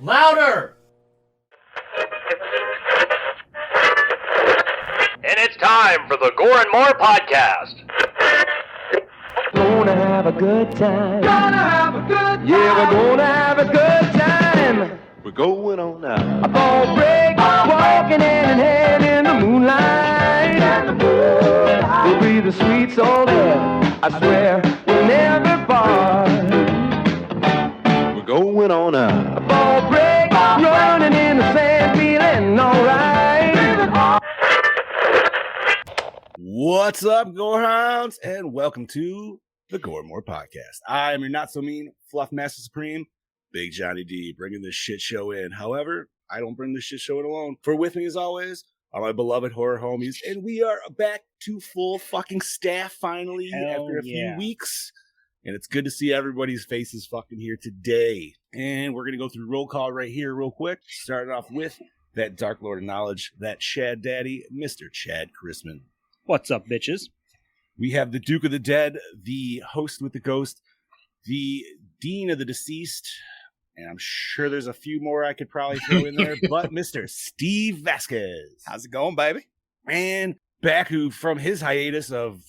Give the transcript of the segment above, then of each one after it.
Louder! And it's time for the Gore N More podcast. Gonna have a good time. Gonna have a good time! Yeah, we're gonna have a good time. We're going on now. A ball break, walking hand in hand in the moonlight. We'll be the sweet soul there. I swear we'll never part. We're going on now. A ball break, running in the sand, feeling alright. What's up, Gorehounds, and welcome to the Gore N More podcast. I am your not-so-mean Fluff Master Supreme, Big Johnny D, bringing this shit show in. However, I don't bring this shit show in alone. For with me, as always, are my beloved horror homies, and we are back to full fucking staff finally after a few weeks. And it's good to see everybody's faces fucking here today. And we're going to go through roll call right here real quick, starting off with that Dark Lord of Knowledge, that Chad Daddy, Mr. Chad Chrisman. What's up, bitches? We have the Duke of the Dead, the host with the ghost, the Dean of the Deceased, and I'm sure there's a few more I could probably throw in there, but Mr. Steve Vasquez. How's it going, baby? And back from his hiatus of,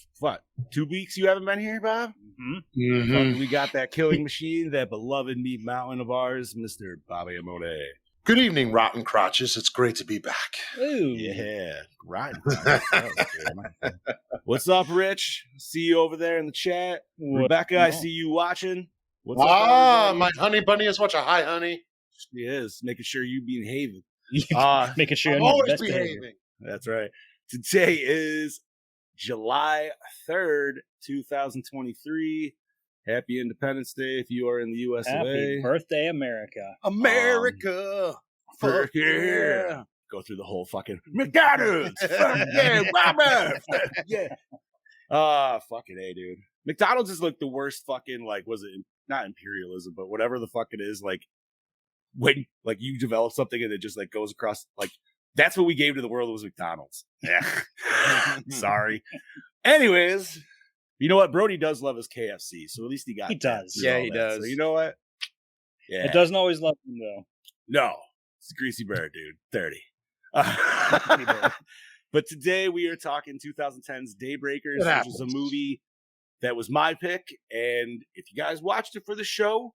2 weeks you haven't been here, Bob? Mm-hmm. We got that killing machine, that beloved meat mountain of ours, Mr. Bobby Amone. Good evening, Rotten Crotches. It's great to be back. Ooh. Yeah, right. What's up, Rich? See you over there in the chat. Rebecca, I see you watching. What's up, everybody? My honey bunny is watching. Hi, honey. She is making sure you behaving. Making sure I'm you're always best behavior. behaving. That's right. Today is July 3rd, 2023. Happy Independence Day if you are in the US of Happy A. birthday, America. America. Fuck yeah. Go through the whole fucking McDonald's. Fuck yeah, Robert. Fuck yeah. Fucking A, dude. McDonald's is like the worst fucking, was it not imperialism, but whatever the fuck it is, when you develop something and it just goes across, that's what we gave to the world was McDonald's. Yeah. Sorry. Anyways, you know what? Brody does love his KFC, so at least he got He does. that. Yeah, he does. So you know what? Yeah. It doesn't always love him, though. No. It's a greasy bird, dude. 30. But today we are talking 2010's Daybreakers, which is a movie that was my pick. And if you guys watched it for the show,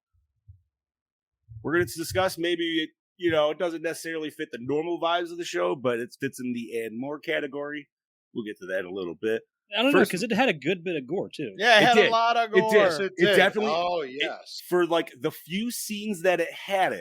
we're going to discuss maybe, it doesn't necessarily fit the normal vibes of the show, but it fits in the and more category. We'll get to that in a little bit. I don't know, because it had a good bit of gore, too. Yeah, it had did. a lot of gore. It definitely. Oh, yes. For the few scenes that it had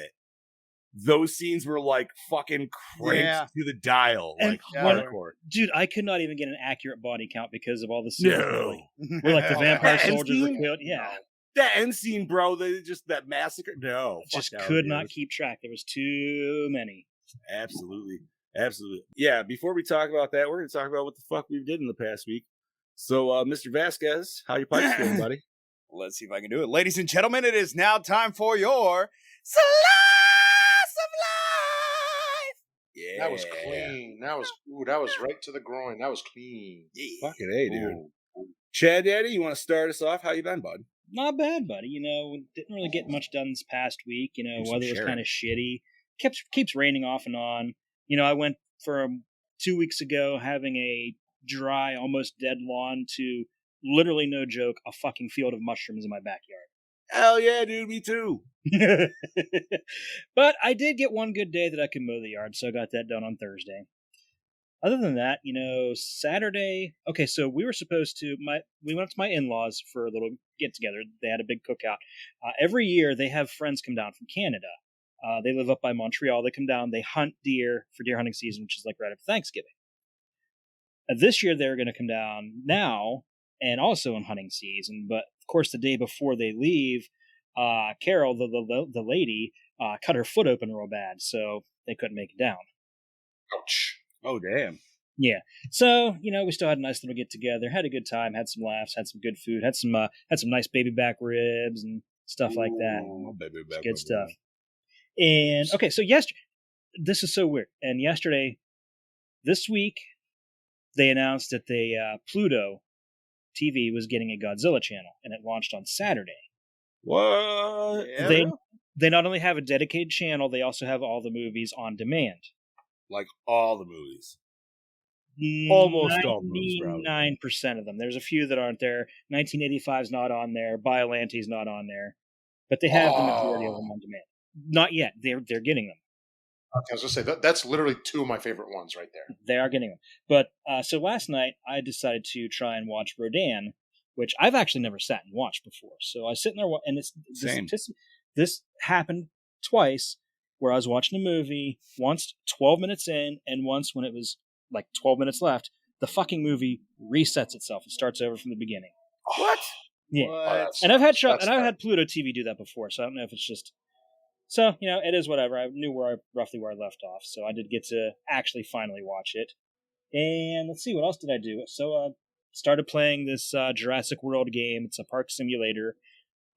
those scenes were fucking cranked to the dial, And hardcore. Dude, I could not even get an accurate body count because of all the scenes. No. Where the vampire That end soldiers were scene? killed. Yeah. That end scene, bro, that massacre. No. Just fuck no, could dude. not keep track. There was too many. Absolutely. Yeah, before we talk about that, we're going to talk about what the fuck we did in the past week. So, Mr. Vasquez, how your pipes feeling, buddy? Let's see if I can do it. Ladies and gentlemen, it is now time for your Slice of Life. Yeah. That was clean. That was right to the groin. That was clean. Fucking A, dude. Ooh. Chad Daddy, you want to start us off? How you been, bud? Not bad, buddy. Didn't really get much done this past week. Thanks for Weather was sharing. kind of shitty. Keeps raining off and on. I went from 2 weeks ago having a dry, almost dead lawn to literally, no joke, a fucking field of mushrooms in my backyard. Hell yeah, dude, me too. But I did get one good day that I could mow the yard, so I got that done on Thursday. Other than that, Saturday. Okay, so we were supposed to. We went up to my in-laws for a little get-together. They had a big cookout. Every year, they have friends come down from Canada. They live up by Montreal. They come down. They hunt deer for deer hunting season, which is right after Thanksgiving. This year, they're going to come down now and also in hunting season. But of course, the day before they leave, Carol, the lady, cut her foot open real bad, so they couldn't make it down. Ouch. Oh, damn. Yeah. So, we still had a nice little get together, had a good time, had some laughs, had some good food, had some nice baby back ribs and stuff like that. Ooh, baby, It's good stuff. And okay, so this is so weird. And this week, they announced that Pluto TV was getting a Godzilla channel, and it launched on Saturday. What? Yeah. They not only have a dedicated channel, they also have all the movies on demand. Like all the movies. Almost all movies, probably. 99% of them. There's a few that aren't there. 1985's not on there. Biolante's not on there. But they have the majority of them on demand. Not yet. They're getting them. Okay, I was going to say, that's literally two of my favorite ones right there. They are getting them. But so last night, I decided to try and watch Rodan, which I've actually never sat and watched before. So I was sitting there, and this happened twice, where I was watching a movie, once 12 minutes in, and once when it was like 12 minutes left, the fucking movie resets itself and starts over from the beginning. What? Yeah. What? And I've had Pluto TV do that before, so I don't know if it's just... So, it is whatever. I knew roughly where I left off, so I did get to actually finally watch it. And let's see, what else did I do? So, started playing this Jurassic World game. It's a park simulator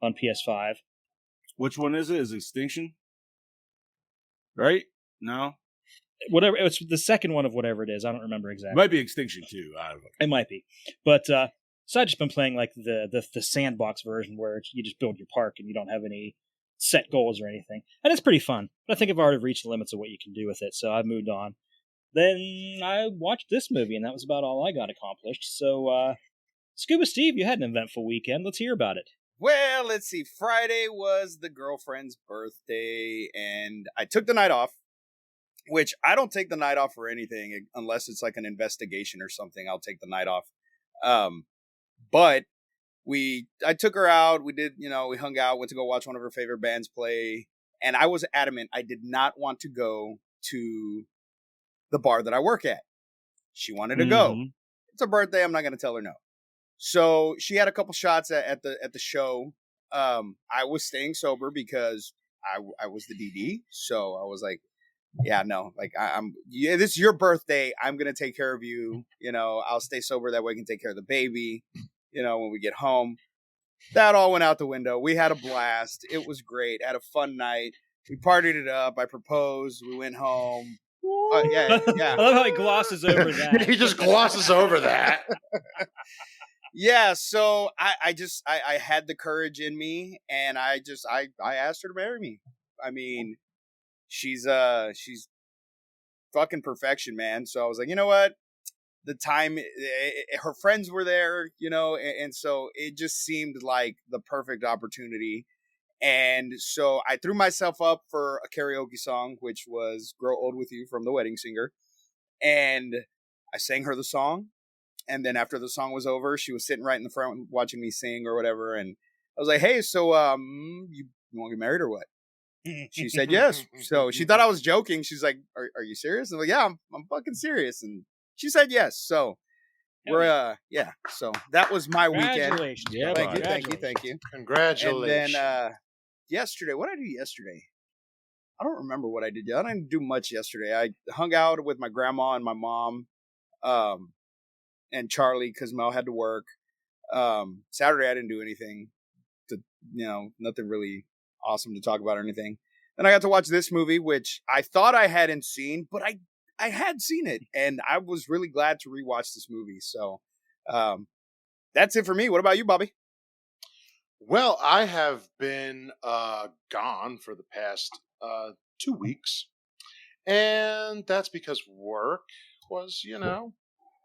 on PS5. Which one is it? Is it Extinction? Right? No? Whatever. It's the second one of whatever it is. I don't remember exactly. It might be Extinction too. I don't know. It might be. But, so I've just been playing like the sandbox version where you just build your park and you don't have any set goals or anything. And it's pretty fun. But I think I've already reached the limits of what you can do with it, so I've moved on. Then I watched this movie, and that was about all I got accomplished. So, Scuba Steve, you had an eventful weekend. Let's hear about it. Well, let's see. Friday was the girlfriend's birthday, and I took the night off, which I don't take the night off for anything unless it's like an investigation or something. I'll take the night off. But I took her out. We did, we hung out, went to go watch one of her favorite bands play. And I was adamant I did not want to go to the bar that I work at. She wanted to go. It's her birthday. I'm not going to tell her no. So she had a couple shots at the show. I was staying sober because I was the DD. So I was like, yeah, no, like this is your birthday. I'm going to take care of you. I'll stay sober. That way I can take care of the baby. When we get home. That all went out the window. We had a blast. It was great. Had a fun night. We partied it up. I proposed. We went home. Yeah. I love how he glosses over that. He just glosses over that. Yeah, so I had the courage in me, and I asked her to marry me. I mean, she's fucking perfection, man. So I was like, you know what? The time, her friends were there, and so it just seemed like the perfect opportunity. And so I threw myself up for a karaoke song, which was Grow Old With You from The Wedding Singer. And I sang her the song. And then after the song was over, she was sitting right in the front watching me sing or whatever. And I was like, hey, so you want to get married or what? She said yes. So she thought I was joking. She's like, are you serious? I'm like, yeah, I'm fucking serious. And she said yes. So we're so that was my weekend. Congratulations. Yeah, Thank you. Congratulations. And then yesterday, what did I do yesterday? I don't remember what I did. I didn't do much yesterday. I hung out with my grandma and my mom, and Charlie because Mel had to work. Saturday I didn't do anything nothing really awesome to talk about or anything. Then I got to watch this movie, which I thought I hadn't seen, but I had seen it, and I was really glad to rewatch this movie. So that's it for me. What about you, Bobby? Well, I have been gone for the past 2 weeks, and that's because work was,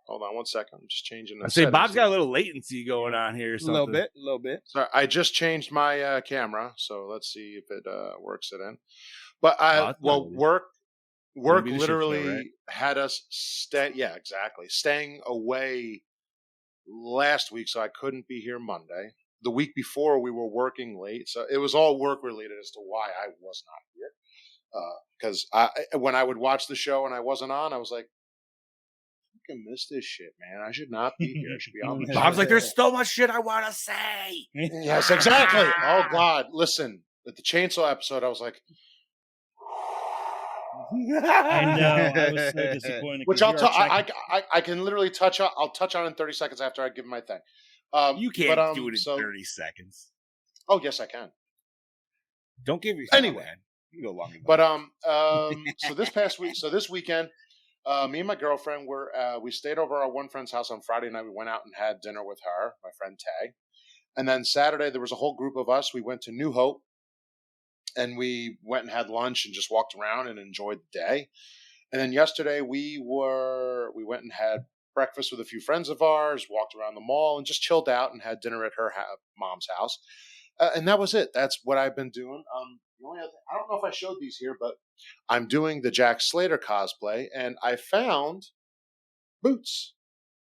Hold on 1 second. I'm just changing the I say settings Bob's got here. a little latency going on here or A something. little bit. Sorry, I just changed my camera, so let's see if it works it in. But work Maybe the shit show, literally right? had us staying away last week, so I couldn't be here Monday. The week before we were working late, so it was all work related as to why I was not here. Because when I would watch the show and I wasn't on, I was like, I fucking miss this shit, man. I should not be here. I should be on the show. Bob's like, there's so much shit I want to say. Yes, exactly. Oh God, listen. At the chainsaw episode, I was like, I know. I was so disappointed. which I can literally touch on. I'll touch on in 30 seconds after I give my thing. You can't do it in 30 seconds. Oh yes, I can. Don't give yourself Anyway. that. You can go longer. But so this weekend, me and my girlfriend we stayed over at our one friend's house on Friday night. We went out and had dinner with her, my friend Tay, and then Saturday there was a whole group of us. We went to New Hope, and we went and had lunch and just walked around and enjoyed the day. And then yesterday we went and had breakfast with a few friends of ours, walked around the mall, and just chilled out and had dinner at her mom's house. And that was it. That's what I've been doing. The only other thing, I don't know if I showed these here, but I'm doing the Jack Slater cosplay, and I found boots.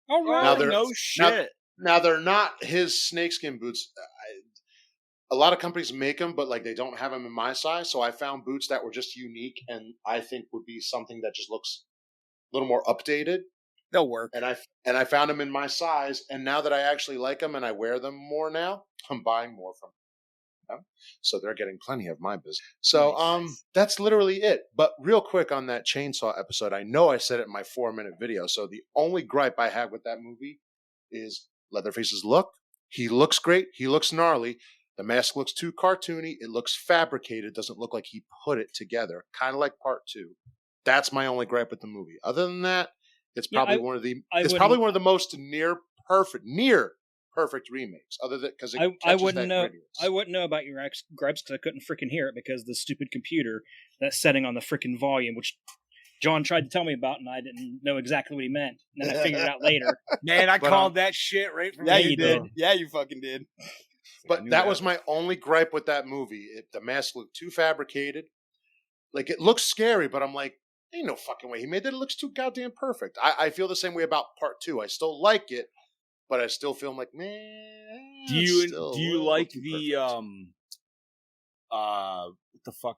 All right. Now they're no shit. Now they're not his snakeskin boots. A lot of companies make them, but like they don't have them in my size. So I found boots that were just unique, and I think would be something that just looks a little more updated. They'll work. And I found them in my size, and now that I actually like them and I wear them more now, I'm buying more from them. So they're getting plenty of my business. So Nice. that's literally it. But real quick on that chainsaw episode, I know I said it in my 4-minute video. So the only gripe I have with that movie is Leatherface's look. He looks great. He looks gnarly. The mask looks too cartoony. It looks fabricated. It doesn't look like he put it together. Kind of like part 2. That's my only gripe with the movie. Other than that, it's probably one of the most near perfect remakes. Other than because I wouldn't know. I wouldn't know about your gripes because I couldn't freaking hear it because the stupid computer that's setting on the freaking volume, which John tried to tell me about, and I didn't know exactly what he meant. And then I figured it out later. Man, I called that shit right from Yeah, the you get-go. did. Yeah, you fucking did. But that was my only gripe with that movie. The mask looked too fabricated. Like, it looks scary, but I'm like, ain't no fucking way he made that. It looks too goddamn perfect. I feel the same way about part 2. I still like it, but I still feel like, man. Do you like the what the fuck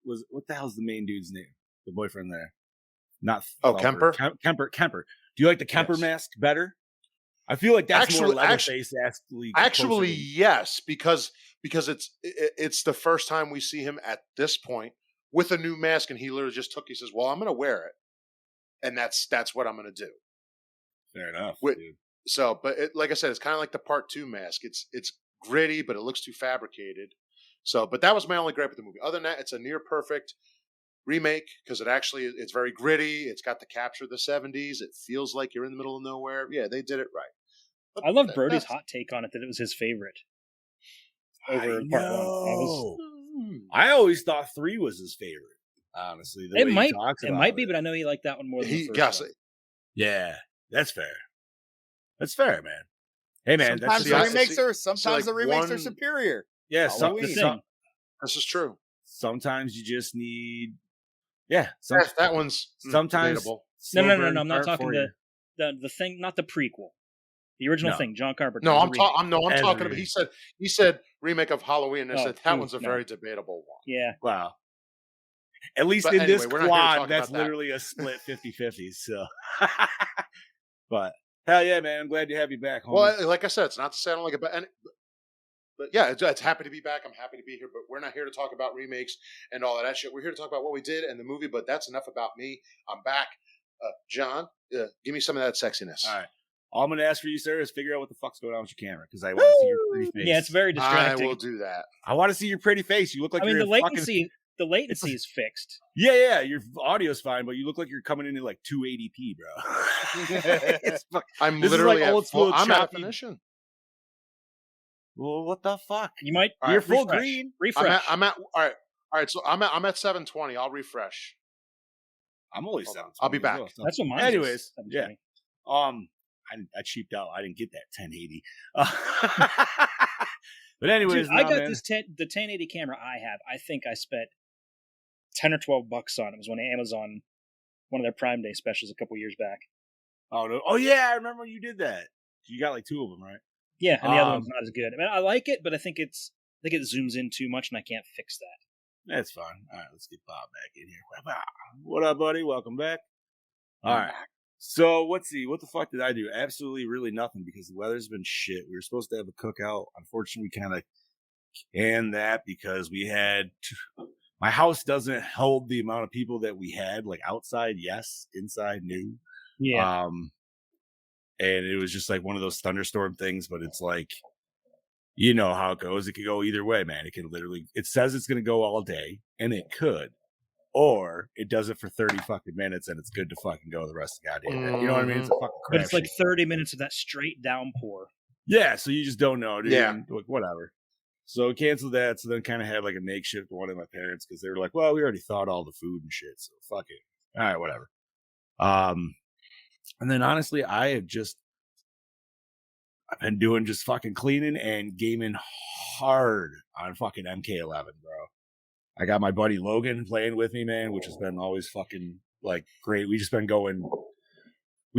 what the hell's the main dude's name? The boyfriend there. Not Kemper? Kemper. Do you like the Kemper mask better? I feel like that's more Leatherface actually yes, because it's the first time we see him at this point with a new mask, and he literally just he says, well, I'm gonna wear it. And that's what I'm gonna do. Fair enough. Dude. So, but like I said, it's kind of like the part 2 mask. It's gritty, but it looks too fabricated. So, but that was my only gripe with the movie. Other than that, it's a near perfect remake because it's very gritty. It's got the capture of the 70s. It feels like you're in the middle of nowhere. Yeah, they did it right. But I loved Brody's hot take on it that it was his favorite. Over part 1. I always thought 3 was his favorite. Honestly, it might be, but I know he liked that one more than the first one. Yeah, that's fair. That's fair, man. Hey, man, sometimes the remakes are superior. Yeah, this is true. Sometimes you just need. That one's sometimes. No. I'm not talking the thing, not the prequel. The original thing, John Carpenter. No, I'm talking about. He said remake of Halloween. And I said that one's a very debatable one. Yeah. Wow. At least in this quad, that's literally a split 50-50. So, but hell yeah, man! I'm glad to have you back. Homie. Well, like I said, it's not to say I don't like it, but yeah, it's happy to be back. I'm happy to be here, but we're not here to talk about remakes and all of that shit. We're here to talk about what we did and the movie. But that's enough about me. I'm back. John, give me some of that sexiness. All right. All I'm going to ask for you, sir, is figure out what the fuck's going on with your camera because I want to see your pretty face. Yeah, it's very distracting. I will do that. I want to see your pretty face. You look like the latency is fixed. Yeah. Your audio's fine, but you look like you're coming in at like 280p, bro. I'm literally old school. I'm at definition. Well, what the fuck? You're full green. Refresh. I'm at all right. So I'm at 720. I'll refresh. I'm only 720. I'll be back. Well, so. That's what mine. Anyways, yeah. I cheaped out. I didn't get that 1080. But anyways, dude, I got the 1080 camera I have. I think I spent $10 or $12 on it. It was on Amazon, one of their Prime Day specials a couple years back. Oh no! Oh yeah, I remember you did that. You got like 2 of them, right? Yeah, and the other one's not as good. I mean, I like it, but I think it zooms in too much, and I can't fix that. That's fine. All right, let's get Bob back in here. What up, buddy? Welcome back. All right. So let's see. What the fuck did I do? Absolutely, really nothing because the weather's been shit. We were supposed to have a cookout. Unfortunately, we kind of canned that because we had. My house doesn't hold the amount of people that we had. Like outside, yes. Inside, no. Yeah. And it was just like one of those thunderstorm things, but it's like, you know how it goes. It could go either way, man. It can literally. It says it's going to go all day, and it could. Or it does it for 30 fucking minutes and it's good to fucking go the rest of the goddamn day. You know what I mean? It's a fucking crap. But it's like 30 minutes of that straight downpour. Yeah, so you just don't know, dude. Yeah. Like, whatever. So I canceled that. So then kind of had like a makeshift one at my parents because they were like, well, we already thought all the food and shit. So fuck it. All right, whatever. And then honestly, I've been doing just fucking cleaning and gaming hard on fucking MK11, bro. I got my buddy Logan playing with me, man, which has been always fucking like great. We've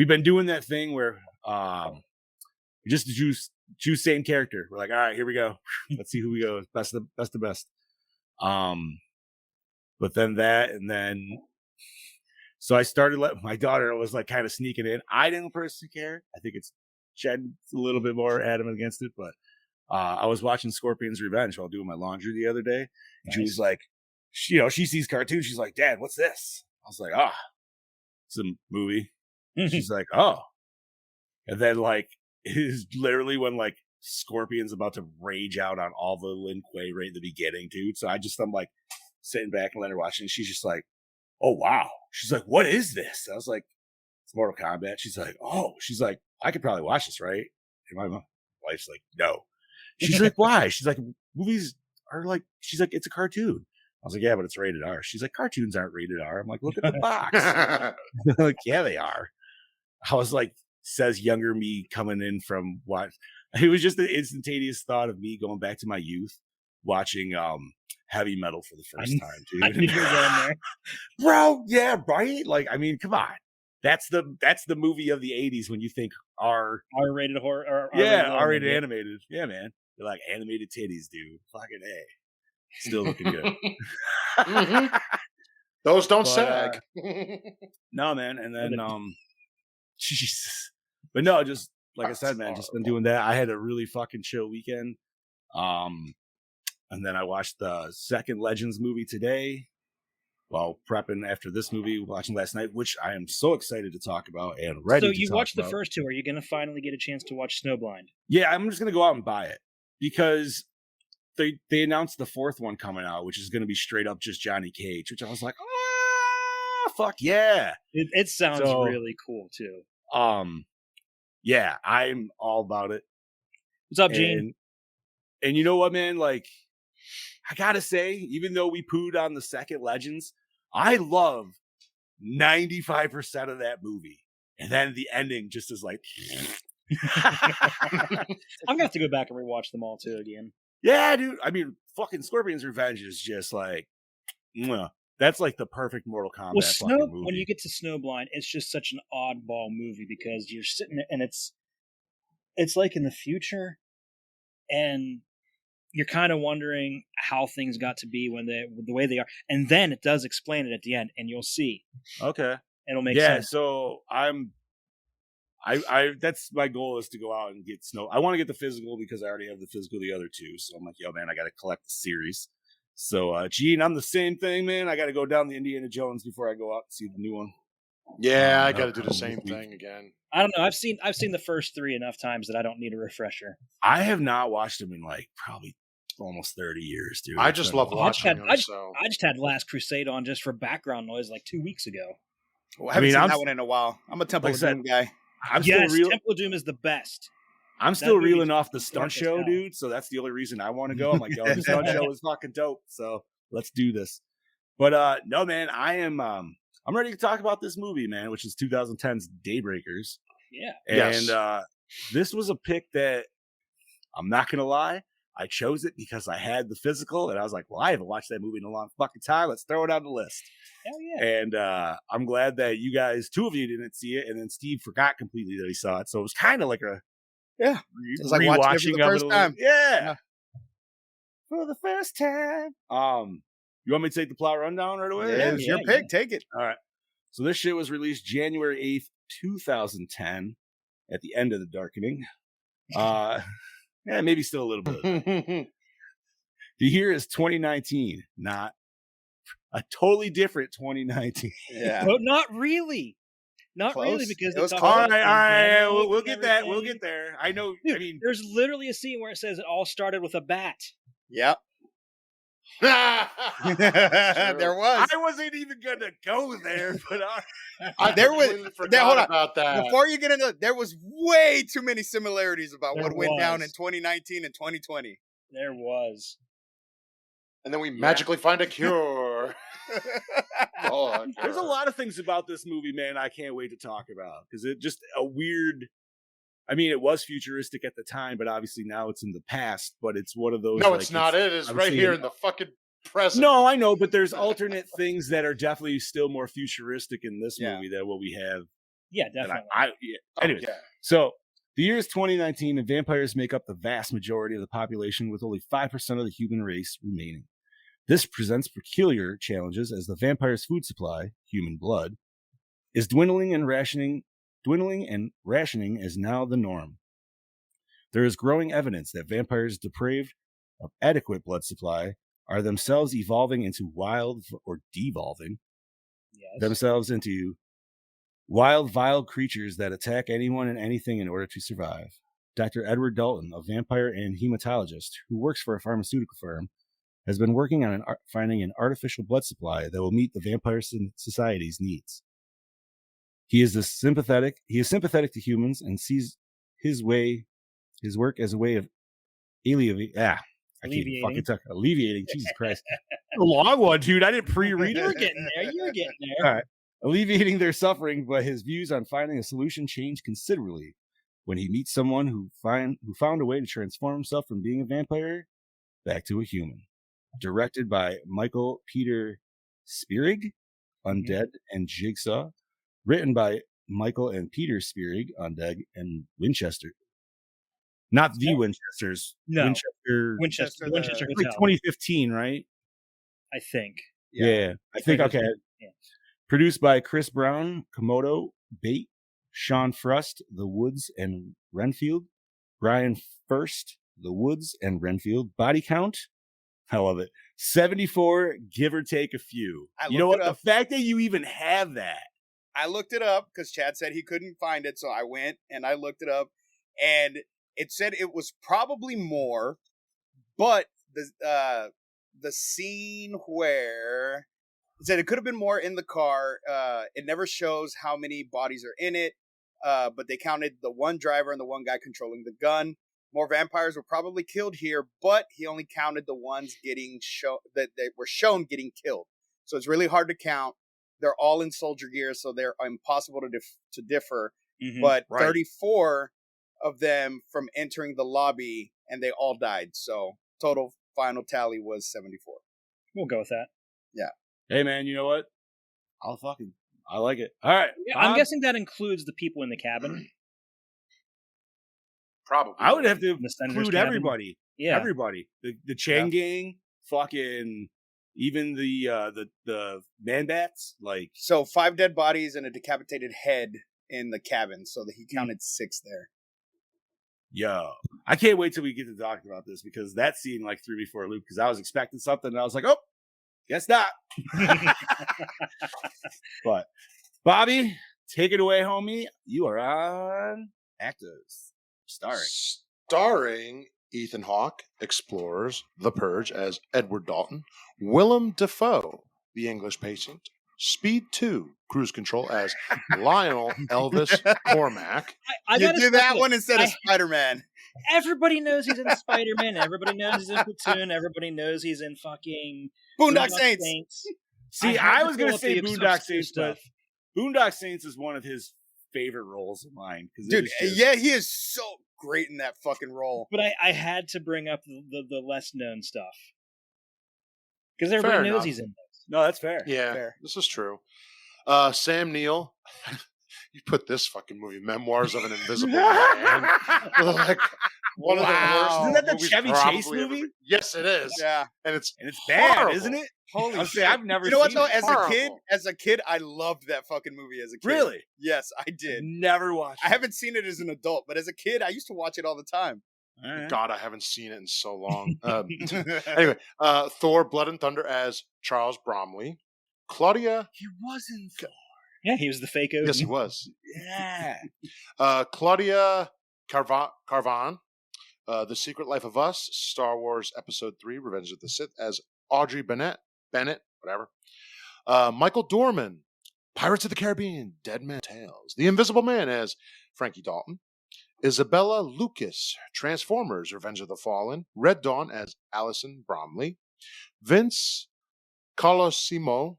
been doing that thing where we just choose same character. We're like, all right, here we go. Let's see who we go. Best of the best. But then so I started my daughter was like kind of sneaking in. I didn't personally care. I think it's Jed's a little bit more adamant against it, but I was watching Scorpion's Revenge while doing my laundry the other day. And she was like, she sees cartoons. She's like, Dad, what's this? I was like, it's a movie. She's like, oh. And then like, it is literally when like Scorpion's about to rage out on all the Lin Kuei right at the beginning, dude. So I'm like sitting back and letting her watch it. And she's just like, oh, wow. She's like, what is this? I was like, it's Mortal Kombat. She's like, oh. She's like, I could probably watch this, right? And my wife's like, no. She's like, why? She's like, movies are like, she's like, it's a cartoon. I was like, yeah, but it's rated R. She's like, cartoons aren't rated R. I'm like, look at the box. Like, yeah, they are. I was like, says younger me coming in from what? It was just an instantaneous thought of me going back to my youth, watching heavy metal for the first time, dude. I knew you were going there. Bro, yeah, right? Like, I mean, come on. That's the movie of the 80s when you think R-rated horror. Or R-rated animated. Yeah, man. They're like animated titties, dude. Fucking A. Still looking good. Mm-hmm. Those don't sag. No, man. And then, Jesus. But no, just like I said, man, just been doing that. I had a really fucking chill weekend. And then I watched the second Legends movie today while prepping after this movie, watching last night, which I am so excited to talk about and ready to talk about. So you watched the first two. Are you going to finally get a chance to watch Snowblind? Yeah, I'm just going to go out and buy it because they announced the fourth one coming out, which is going to be straight up just Johnny Cage, which I was like, fuck yeah. It sounds really cool too. Yeah, I'm all about it. What's up, Gene? And you know what, man? Like, I gotta say, even though we pooed on the second Legends, I love 95% of that movie. And then the ending just is like... I'm gonna have to go back and rewatch them all too again. Yeah, dude. I mean, fucking Scorpion's Revenge is just like... That's like the perfect Mortal Kombat fucking movie. When you get to Snowblind, it's just such an oddball movie because you're sitting there and it's like in the future, and you're kind of wondering how things got to be when the way they are, and then it does explain it at the end, and you'll see. Okay, it'll make sense. Yeah, so I that's my goal is to go out and get Snow. I want to get the physical because I already have the physical the other two. So I'm like, yo, man, I got to collect the series. So, Gene, I'm the same thing, man. I got to go down the Indiana Jones before I go out and see the new one. Yeah, I got to do the same thing again. I don't know. I've seen the first three enough times that I don't need a refresher. I have not watched them in like probably almost 30 years, dude. I just love watching them. I just had Last Crusade on just for background noise like 2 weeks ago. Well, I haven't seen that one in a while. I'm a Temple of Doom guy. Temple of Doom is the best. I'm still reeling off the stunt show, dude. So that's the only reason I want to go. I'm like, yo, the stunt show is fucking dope. So let's do this. But no, man, I'm ready to talk about this movie, man, which is 2010's Daybreakers. Yeah. And this was a pick that I'm not gonna lie, I chose it because I had the physical, and I was like, well, I haven't watched that movie in a long fucking time. Let's throw it on the list. Hell yeah. And I'm glad that you guys, two of you, didn't see it, and then Steve forgot completely that he saw it. So it was kind of like it's like watching it for the first time. Yeah. For the first time. You want me to take the plot rundown right away? Yeah, it's your pick. Take it. All right. So this shit was released January 8th, 2010, at the end of the darkening. Maybe still a little bit. The year is 2019, not a totally different 2019. Yeah. But not really. Not Close. Really, because it was all right. We'll get that. We'll get there. I know. Dude, I mean, there's literally a scene where it says it all started with a bat. Yep. There was. I wasn't even gonna go there, but there was. Hold on. About that. Before you get into it, there was way too many similarities about what went down in 2019 and 2020. There was. And then we magically find a cure. There's a lot of things about this movie, man, I can't wait to talk about. Because it just a weird... I mean, it was futuristic at the time, but obviously now it's in the past. But it's one of those... No, it's not. It is right here in the fucking present. No, I know, but there's alternate things that are definitely still more futuristic in this movie than what we have. Yeah, definitely. Anyway, so the year is 2019, and vampires make up the vast majority of the population, with only 5% of the human race remaining. This presents peculiar challenges as the vampire's food supply, human blood, is dwindling and rationing is now the norm. There is growing evidence that vampires deprived of adequate blood supply are themselves evolving into devolving themselves into wild, vile creatures that attack anyone and anything in order to survive. Dr. Edward Dalton, a vampire and hematologist who works for a pharmaceutical firm, has been working on finding an artificial blood supply that will meet the vampire society's needs. He is sympathetic to humans and sees his work as a way of alleviating. Jesus Christ, a long one, dude. I didn't pre-read it. You were getting there. All right, alleviating their suffering, but his views on finding a solution change considerably when he meets someone who found a way to transform himself from being a vampire back to a human. Directed by Michael Peter Spierig, Undead and Jigsaw. Written by Michael and Peter Spierig, Undead and Winchester. Not the Winchesters. No. Winchester Hotel. like 2015, right? I think. Yeah. I think, okay. Yeah. Produced by Chris Brown, Komodo, Bate, Sean Frust, The Woods and Renfield. Brian First, The Woods and Renfield. Body count. I love it. 74, give or take a few. You know what? The fact that you even have that. I looked it up because Chad said he couldn't find it. So I went and I looked it up. And it said it was probably more. But the scene where... It said it could have been more in the car. It never shows how many bodies are in it. But they counted the one driver and the one guy controlling the gun. More vampires were probably killed here, but he only counted the ones that were shown getting killed. So it's really hard to count. They're all in soldier gear, so they're impossible to differ. Mm-hmm, but 34 of them from entering the lobby, and they all died. So total final tally was 74. We'll go with that. Yeah. Hey, man, you know what? I like it. All right. Yeah, I'm guessing that includes the people in the cabin. Probably. I would have to include everybody. Yeah. Everybody. The Chang gang, fucking even the man bats. Like, so 5 dead bodies and a decapitated head in the cabin. So that he counted 6 there. Yo. I can't wait till we get to talking about this because that scene like threw me for a loop because I was expecting something and I was like, oh, guess not. But Bobby, take it away, homie. You are on Actors. Starring Ethan Hawke, explores The Purge as Edward Dalton, Willem Dafoe, the English patient, Speed 2, Cruise Control as Lionel Elvis Cormac. You did that one instead of Spider-Man. Everybody knows he's in Spider-Man. Everybody knows he's in Platoon. Everybody knows he's in fucking Boondock Saints. See, I was going to say Boondock Saints, but Boondock Saints is one of his favorite roles of mine. Dude, yeah, he is so great in that fucking role. But I had to bring up the less known stuff because everybody knows he's in this. No, that's fair. Yeah, fair. This is true. Sam Neill, you put this fucking movie, Memoirs of an Invisible Man, like one of the worst. Isn't that the Chevy Chase movie? Yes, it is. Yeah, and it's bad, horrible. Isn't it? Holy shit! I've never. You know what though? It. As a kid, I loved that fucking movie. As a kid, really? Yes, I did. Never watched. I haven't seen it as an adult, but as a kid, I used to watch it all the time. Right. God, I haven't seen it in so long. Anyway, Thor: Blood and Thunder as Charles Bromley. Claudia. He was in Thor. Yeah, he was the fake Odin. Yes, he was. Yeah. Claudia Carvan. The Secret Life of Us, Star Wars Episode 3, Revenge of the Sith, as Audrey Bennett, whatever. Michael Dorman, Pirates of the Caribbean, Dead Man Tales. The Invisible Man as Frankie Dalton. Isabella Lucas, Transformers: Revenge of the Fallen. Red Dawn as Allison Bromley. Vince Colosimo.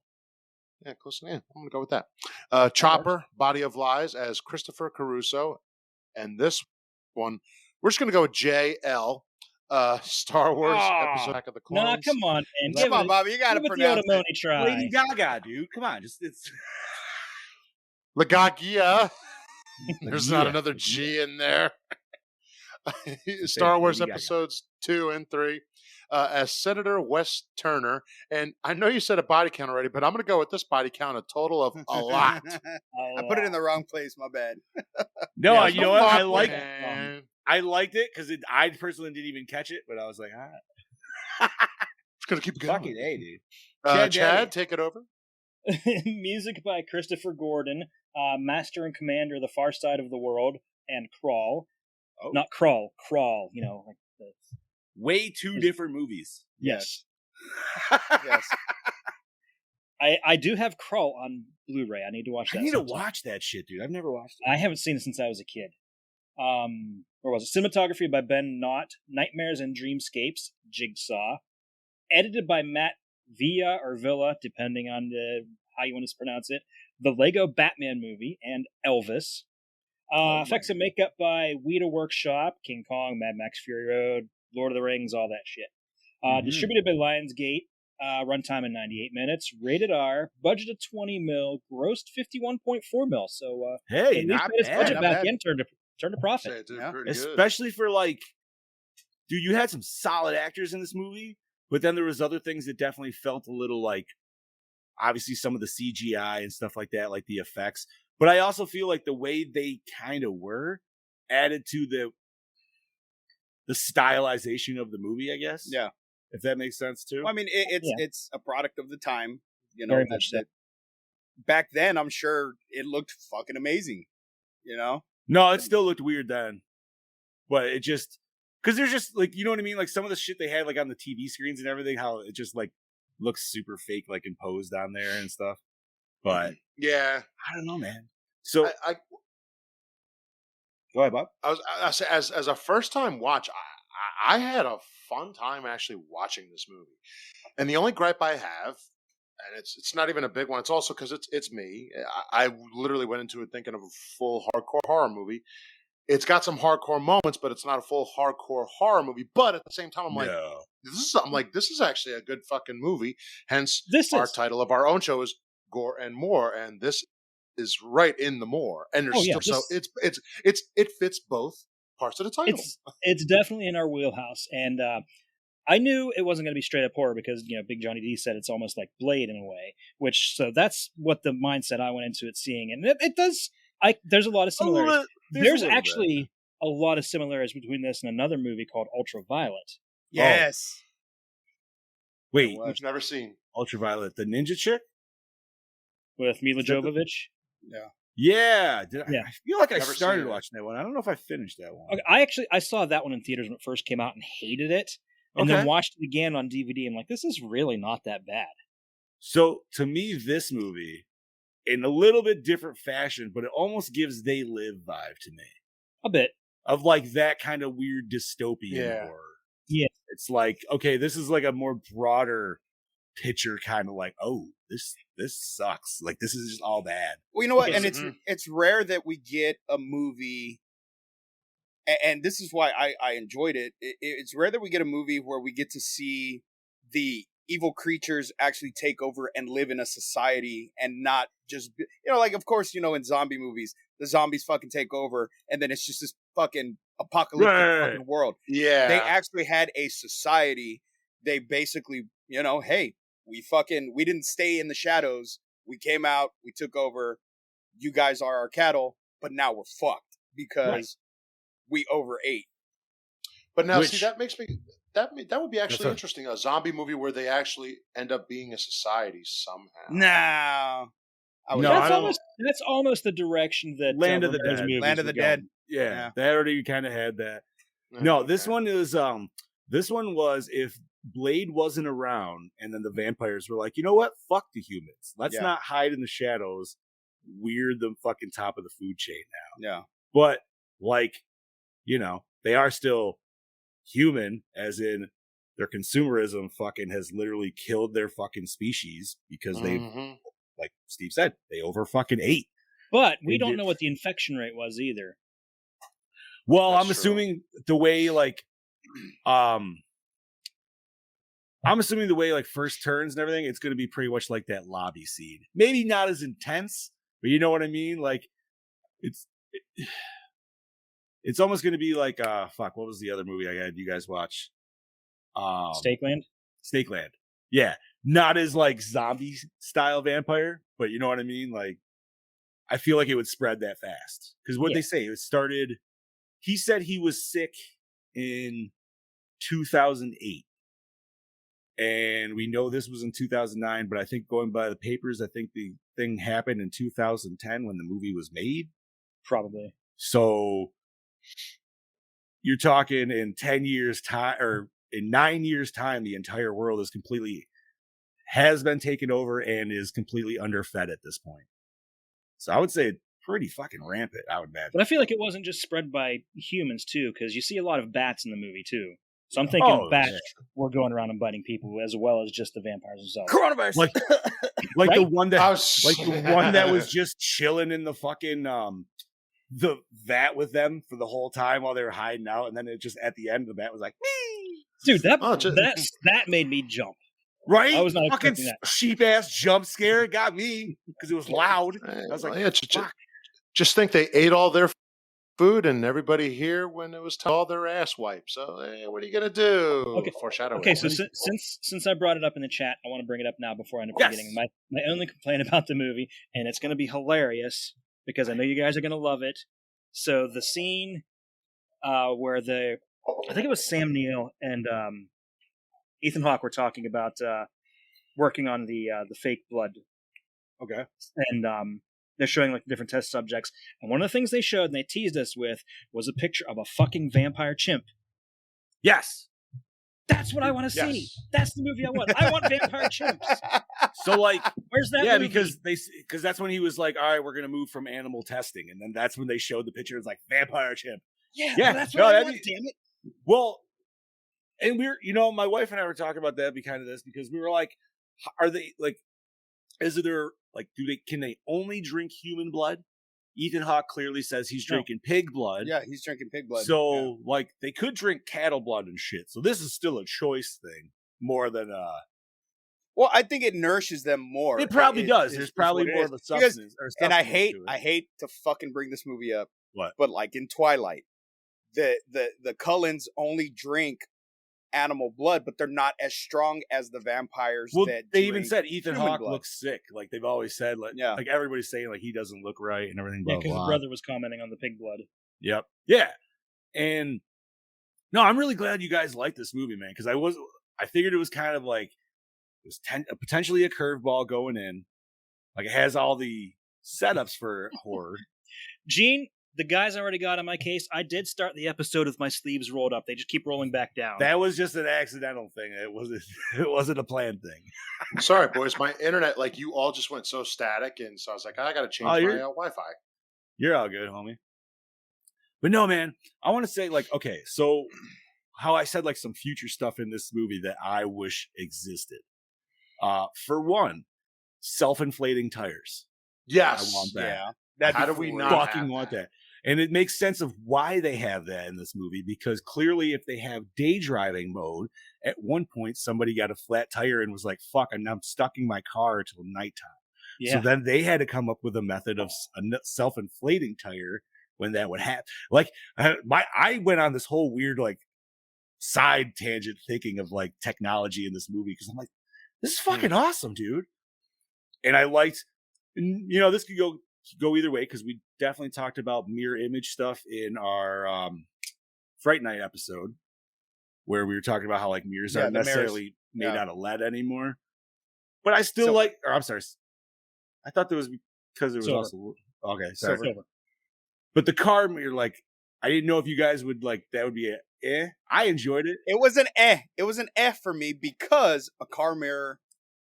Yeah, close. Yeah, I'm going to go with that. Chopper, Body of Lies as Christopher Caruso. And this one, we're just going to go with JL. Star Wars Episode Attack of the No, Clones. come on, man. Come on, Bobby, you got to Give it the pronounce Otomoni it. try. Lady Gaga, dude. Come on, just it's Lagagia. There's not Yeah. another G in there. Star Wars Lady Gaga. Episodes 2 and 3 as Senator Wes Turner. And I know you said a body count already, but I'm going to go with this body count, a total of a lot. I put it in the wrong place. My bad. no. Yeah, you know what? lot, I like it. man. I liked it because I personally didn't even catch it, but I was like, Just going to keep going. fucking A, dude. Chad, Daddy. take it over. Music by Christopher Gordon, Master and Commander, The Far Side of the World, and Crawl. Oh. Not Crawl, Crawl. You know, like the Way two different movies. yes. Yes. I do have Crawl on Blu-ray. I need to watch that. I need to sometime. watch that shit, dude. I've never watched it. I haven't seen it since I was a kid. Where was it? Cinematography by Ben Knott, Nightmares and Dreamscapes, Jigsaw, edited by Matt Villa or Villa, depending on how you want to pronounce it. The Lego Batman movie and Elvis. Effects and makeup by Weta Workshop, King Kong, Mad Max Fury Road, Lord of the Rings, all that shit. Distributed by Lionsgate. Runtime in 98 minutes. Rated R. Budget of 20 mil. Grossed 51.4 mil. So Hey, at least not made its bad. budget not back bad. in. Turned to profit. Say it did Yeah. pretty good. Especially for like, dude, you had some solid actors in this movie, but then there was other things that definitely felt a little like, obviously some of the CGI and stuff like that, like the effects. But I also feel like the way they kind of were added to the stylization of the movie, I guess. Yeah. If that makes sense too. Well, I mean, it's a product of the time. You know, Very much so. that back then, I'm sure it looked fucking amazing. You know? No, it still looked weird then. But it just, because there's just like, you know what I mean? Like some of the shit they had like on the TV screens and everything, how it just like looks super fake, like imposed on there and stuff. But Yeah. I don't know, man. So I go ahead, Bob. I say as a first time watch, I had a fun time actually watching this movie. And the only gripe I have, and it's not even a big one, it's also because it's me. I literally went into it thinking of a full hardcore horror movie. It's got some hardcore moments, but it's not a full hardcore horror movie. But at the same time, I'm like, this is actually a good fucking movie. Hence, our title of our own show is Gore and More, and this is right in the more. And there's still it fits both parts of the title. It's definitely in our wheelhouse, and I knew it wasn't going to be straight up horror because Big Johnny D said it's almost like Blade in a way. So that's what the mindset I went into it seeing, and it does. There's a lot of similarities. There's actually a lot of similarities between this and another movie called Ultraviolet. Yes. Wait, I've never seen Ultraviolet, the ninja chick? With Mila Jovovich. Yeah. Yeah. I feel like I Never started seen it. watching that one. I don't know if I finished that one. Okay, I saw that one in theaters when it first came out and hated it, and then watched it again on DVD. I'm like, this is really not that bad. So to me, this movie, in a little bit different fashion, but it almost gives They Live vibe to me. A bit. Of like that kind of weird dystopian horror. Yeah. It's like, okay, this is like a more broader picture, kind of like, oh, this sucks. Like this is just all bad. Well, you know what? Okay, And it's rare that we get a movie, and this is why I enjoyed it. It's rare that we get a movie where we get to see the evil creatures actually take over and live in a society and not just, like, of course, in zombie movies, the zombies fucking take over and then it's just this fucking apocalyptic fucking world. Yeah. They actually had a society. They basically, hey, we didn't stay in the shadows. We came out, we took over. You guys are our cattle, but now we're fucked because we overate. But now, see, that makes me that would be actually interesting. A zombie movie where they actually end up being a society somehow. No. That's almost the direction that Land of the those Dead. movies Land of were the going. Dead. Yeah, they already kind of had that. No, this one is this one was if Blade wasn't around and then the vampires were like, you know what? Fuck the humans. Let's not hide in the shadows. We're the fucking top of the food chain now. Yeah. But like you know, they are still human, as in their consumerism fucking has literally killed their fucking species because they've, Mhm. like Steve said, they over fucking ate. But we It don't did- know what the infection rate was either. Well, That's I'm true. assuming the way like first turns and everything, it's going to be pretty much like that lobby scene. Maybe not as intense, but you know what I mean? Like it's almost going to be like fuck, what was the other movie I had you guys watch? Stakeland? Stakeland. Yeah, not as like zombie style vampire, but you know what I mean? Like I feel like it would spread that fast. Cuz what Yeah. they say, it started, he said he was sick in 2008. And we know this was in 2009, but I think going by the papers, I think the thing happened in 2010 when the movie was made. Probably. So you're talking in 10 years time, or in 9 years time, the entire world has been taken over and is completely underfed at this point. So I would say pretty fucking rampant, I would imagine. But I feel like it wasn't just spread by humans too, because you see a lot of bats in the movie too. So I'm thinking bats were going around and biting people as well as just the vampires themselves. Coronavirus. Like Right? the one that I was like the one that was just chilling in the fucking the vat with them for the whole time while they were hiding out, and then it just at the end the bat was like, "Mee!" Dude, Oh, just- that made me jump. Right? I was not fucking expecting that. sheep ass jump scare. It got me because it was loud. I was like, yeah, fuck. just think they ate all their food and everybody here when it was time all their ass wiped. So what are you gonna do? Okay. Foreshadowing. Okay, so since I brought it up in the chat, I want to bring it up now before I end up forgetting. My only complaint about the movie, and it's going to be hilarious because I know you guys are going to love it. So the scene where I think it was Sam Neill and Ethan Hawke were talking about working on the fake blood. Okay. And they're showing like different test subjects. And one of the things they showed and they teased us with was a picture of a fucking vampire chimp. Yes. That's what I want to see. Yes. That's the movie I want. I want vampire chimps. So like, Where's that yeah, movie? because that's when he was like, all right, we're gonna move from animal testing, and then that's when they showed the picture. It's like vampire chimp. Yeah, Yeah, that's no, what I that'd want, be- damn it. Well, and my wife and I were talking about that because of this, because we were like, are they like, can they only drink human blood? Ethan Hawke clearly says he's No. drinking pig blood. Yeah, he's drinking pig blood. So like they could drink cattle blood and shit. So this is still a choice thing more than well, I think it nourishes them more. it probably does. is There's what probably it more is. of a Because- substance. Or And I substance to it. hate to fucking bring this movie up. What? But like in Twilight, the Cullens only drink animal blood, but they're not as strong as the vampires. Well, that they even drink said Ethan human Hawke blood. looks sick. Like they've always said, like everybody's saying like he doesn't look right and everything. Yeah, Blah because blah. his brother was commenting on the pig blood. Yep. Yeah. And no, I'm really glad you guys like this movie, man. Because I figured it was kind of like it was potentially a curveball going in. Like it has all the setups for horror. Gene, the guys already got on my case. I did start the episode with my sleeves rolled up. They just keep rolling back down. That was just an accidental thing. It wasn't a planned thing. Sorry, boys. My internet, like you all just went so static, and so I was like, I got to change my Wi-Fi. You're all good, homie. But no, man, I want to say like, okay, so how I said like some future stuff in this movie that I wish existed. For one, self-inflating tires. Yes. I want that. Yeah. How do we not Fucking have want that? that. And it makes sense of why they have that in this movie, because clearly if they have day driving mode, at one point somebody got a flat tire and was like, fuck, I'm stuck in my car until nighttime. Yeah. So then they had to come up with a method of a self-inflating tire when that would happen. Like I went on this whole weird like side tangent thinking of like technology in this movie because I'm like, this is fucking awesome, dude. And I liked, this could go either way because we definitely talked about mirror image stuff in our Fright Night episode where we were talking about how like mirrors aren't necessarily made out of lead anymore. But I still I'm sorry. I thought there was because it was also okay. Sorry. Silver. But the car mirror, like, I didn't know if you guys would like that would be I enjoyed it. It was an It was an for me because a car mirror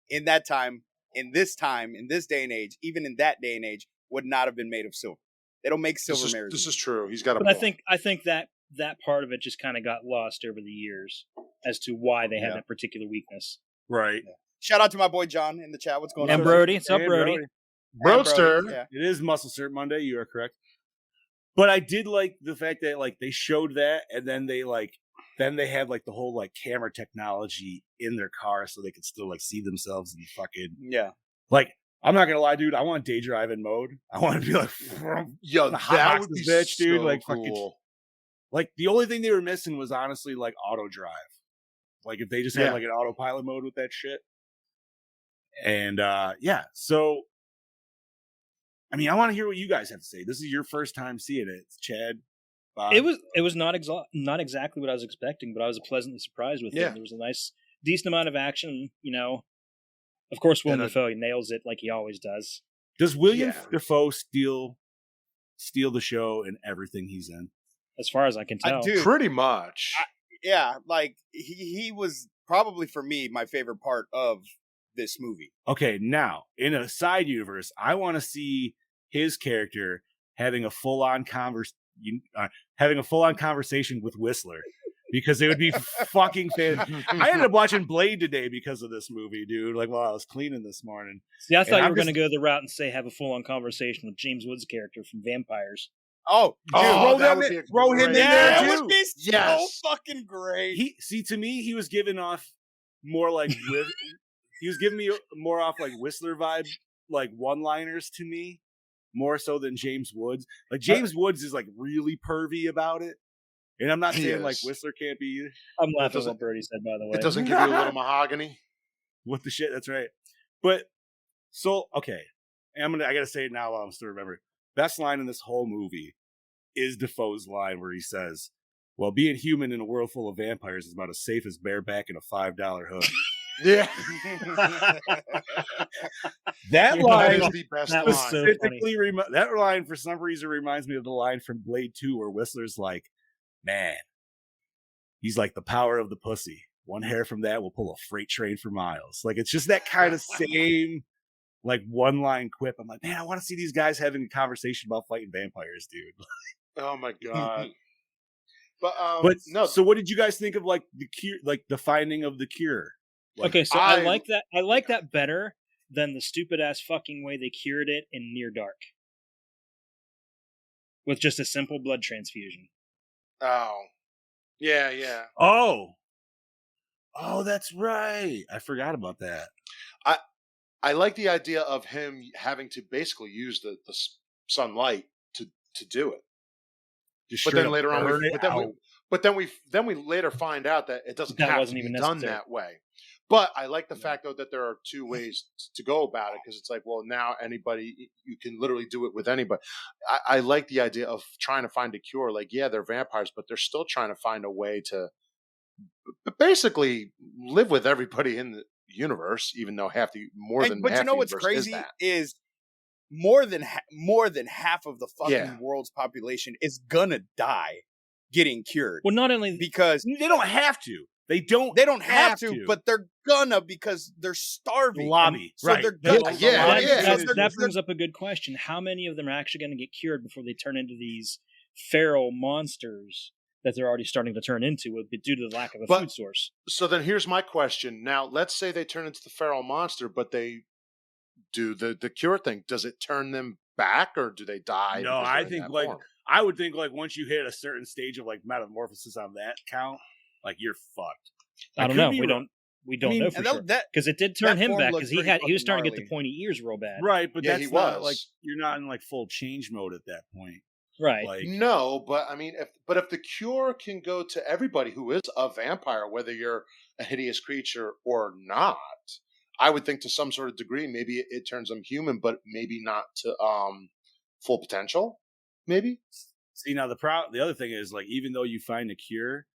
in that time, in this day and age, even in that day and age, would not have been made of silver. They don't make silver mirrors. This is true. He's got a But point. I think that that part of it just kind of got lost over the years as to why they had that particular weakness. Right. Yeah. Shout out to my boy John in the chat. What's going on? And Brody, what's up, And Brody? Broadster. Yeah. It is Muscle Shirt Monday. You are correct. But I did like the fact that like they showed that, and then they had like the whole like camera technology in their car, so they could still like see themselves and fucking like. I'm not gonna lie, dude. I want day driving mode. I want to be like, Yo, the hot that box would be this bitch, dude. so Like cool. fucking, like the only thing they were missing was honestly like auto drive. Like if they just had like an autopilot mode with that shit. And so I mean, I want to hear what you guys have to say. This is your first time seeing it, Chad. Bob. It was not exactly what I was expecting, but I was pleasantly surprised with it. There was a nice, decent amount of action. You know, of course, Willem Dafoe nails it like he always does. Does William Dafoe steal the show in everything he's in? As far as I can tell, pretty much. Like he was probably for me my favorite part of this movie. Okay, now in a side universe, I want to see his character having a full-on conversation with Whistler, because it would be fucking fan. I ended up watching Blade today because of this movie, dude. Like while I was cleaning this morning. See, I thought you were going to go the route and say have a full-on conversation with James Woods' character from Vampires. Oh, dude, throw him in there that too. would be so fucking great. To me, he was giving off more like he was giving me more off like Whistler vibe, like one-liners to me, more so than James Woods. Like James Woods is like really pervy about it, and I'm not saying like Whistler can't be either. I'm laughing at what Brody said, by the way. It doesn't give you a little mahogany. What the shit? That's right. But so okay, I gotta say it now while I'm still remembering. Best line in this whole movie is Defoe's line where he says, "Well, being human in a world full of vampires is about as safe as bareback in a $5 hood." Yeah. That line is the best that line. was so specifically that line for some reason reminds me of the line from Blade 2 where Whistler's like, "Man, he's like the power of the pussy. One hair from that will pull a freight train for miles." Like it's just that kind of same like one line quip. I'm like, man, I want to see these guys having a conversation about fighting vampires, dude. Oh my god. But no. So what did you guys think of like the cure, like the finding of the cure? Like, okay, so I like that. I like that better than the stupid ass fucking way they cured it in Near Dark, with just a simple blood transfusion. Oh, yeah. Oh, that's right. I forgot about that. I like the idea of him having to basically use the sunlight to do it. But then later on, then we later find out that it doesn't have to be done that way. But I like the fact, though, that there are two ways to go about it, because it's like, well, now anybody, you can literally do it with anybody. I like the idea of trying to find a cure. Like, yeah, they're vampires, but they're still trying to find a way to basically live with everybody in the universe, even though But you know what's crazy is more than half of the fucking world's population is gonna die getting cured. Well, not only because they don't have to. They don't have to, but they're gonna because they're starving. Lobby, so right? They're that brings up a good question. How many of them are actually going to get cured before they turn into these feral monsters that they're already starting to turn into due to the lack of a food source? So then here's my question. Now, let's say they turn into the feral monster, but they do the cure thing. Does it turn them back, or do they die? No, I think I would think like once you hit a certain stage of like metamorphosis on that count, like you're fucked. I don't know. We don't know for sure, because it did turn him back because he was starting to get the pointy ears real bad. Right, but that's not like you're not in like full change mode at that point. Right. Like, no, but I mean, if the cure can go to everybody who is a vampire, whether you're a hideous creature or not, I would think to some sort of degree, maybe it turns them human, but maybe not to full potential. Maybe. See, now the other thing is like, even though you find a cure,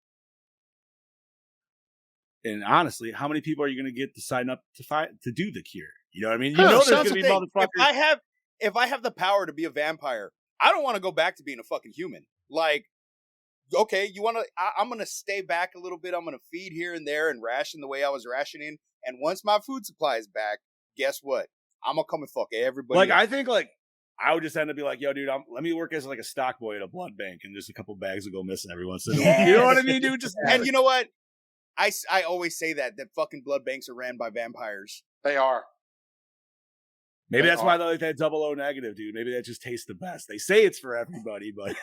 and honestly, how many people are you going to get to sign up to do the cure? You know what I mean? There's going to be motherfuckers. If I have the power to be a vampire, I don't want to go back to being a fucking human. Like, okay, you want to? I'm going to stay back a little bit. I'm going to feed here and there and ration the way I was rationing. And once my food supply is back, guess what? I'm gonna come and fuck everybody. Like, up. I think like I would just end up being like, yo, dude, let me work as like a stock boy at a blood bank, and just a couple bags will go missing every once in a while. Yes. You know what I mean, dude? Just And you know what? I always say that fucking blood banks are ran by vampires. They are. maybe that's why they like that 00 negative, dude. Maybe that just tastes the best. They say it's for everybody, but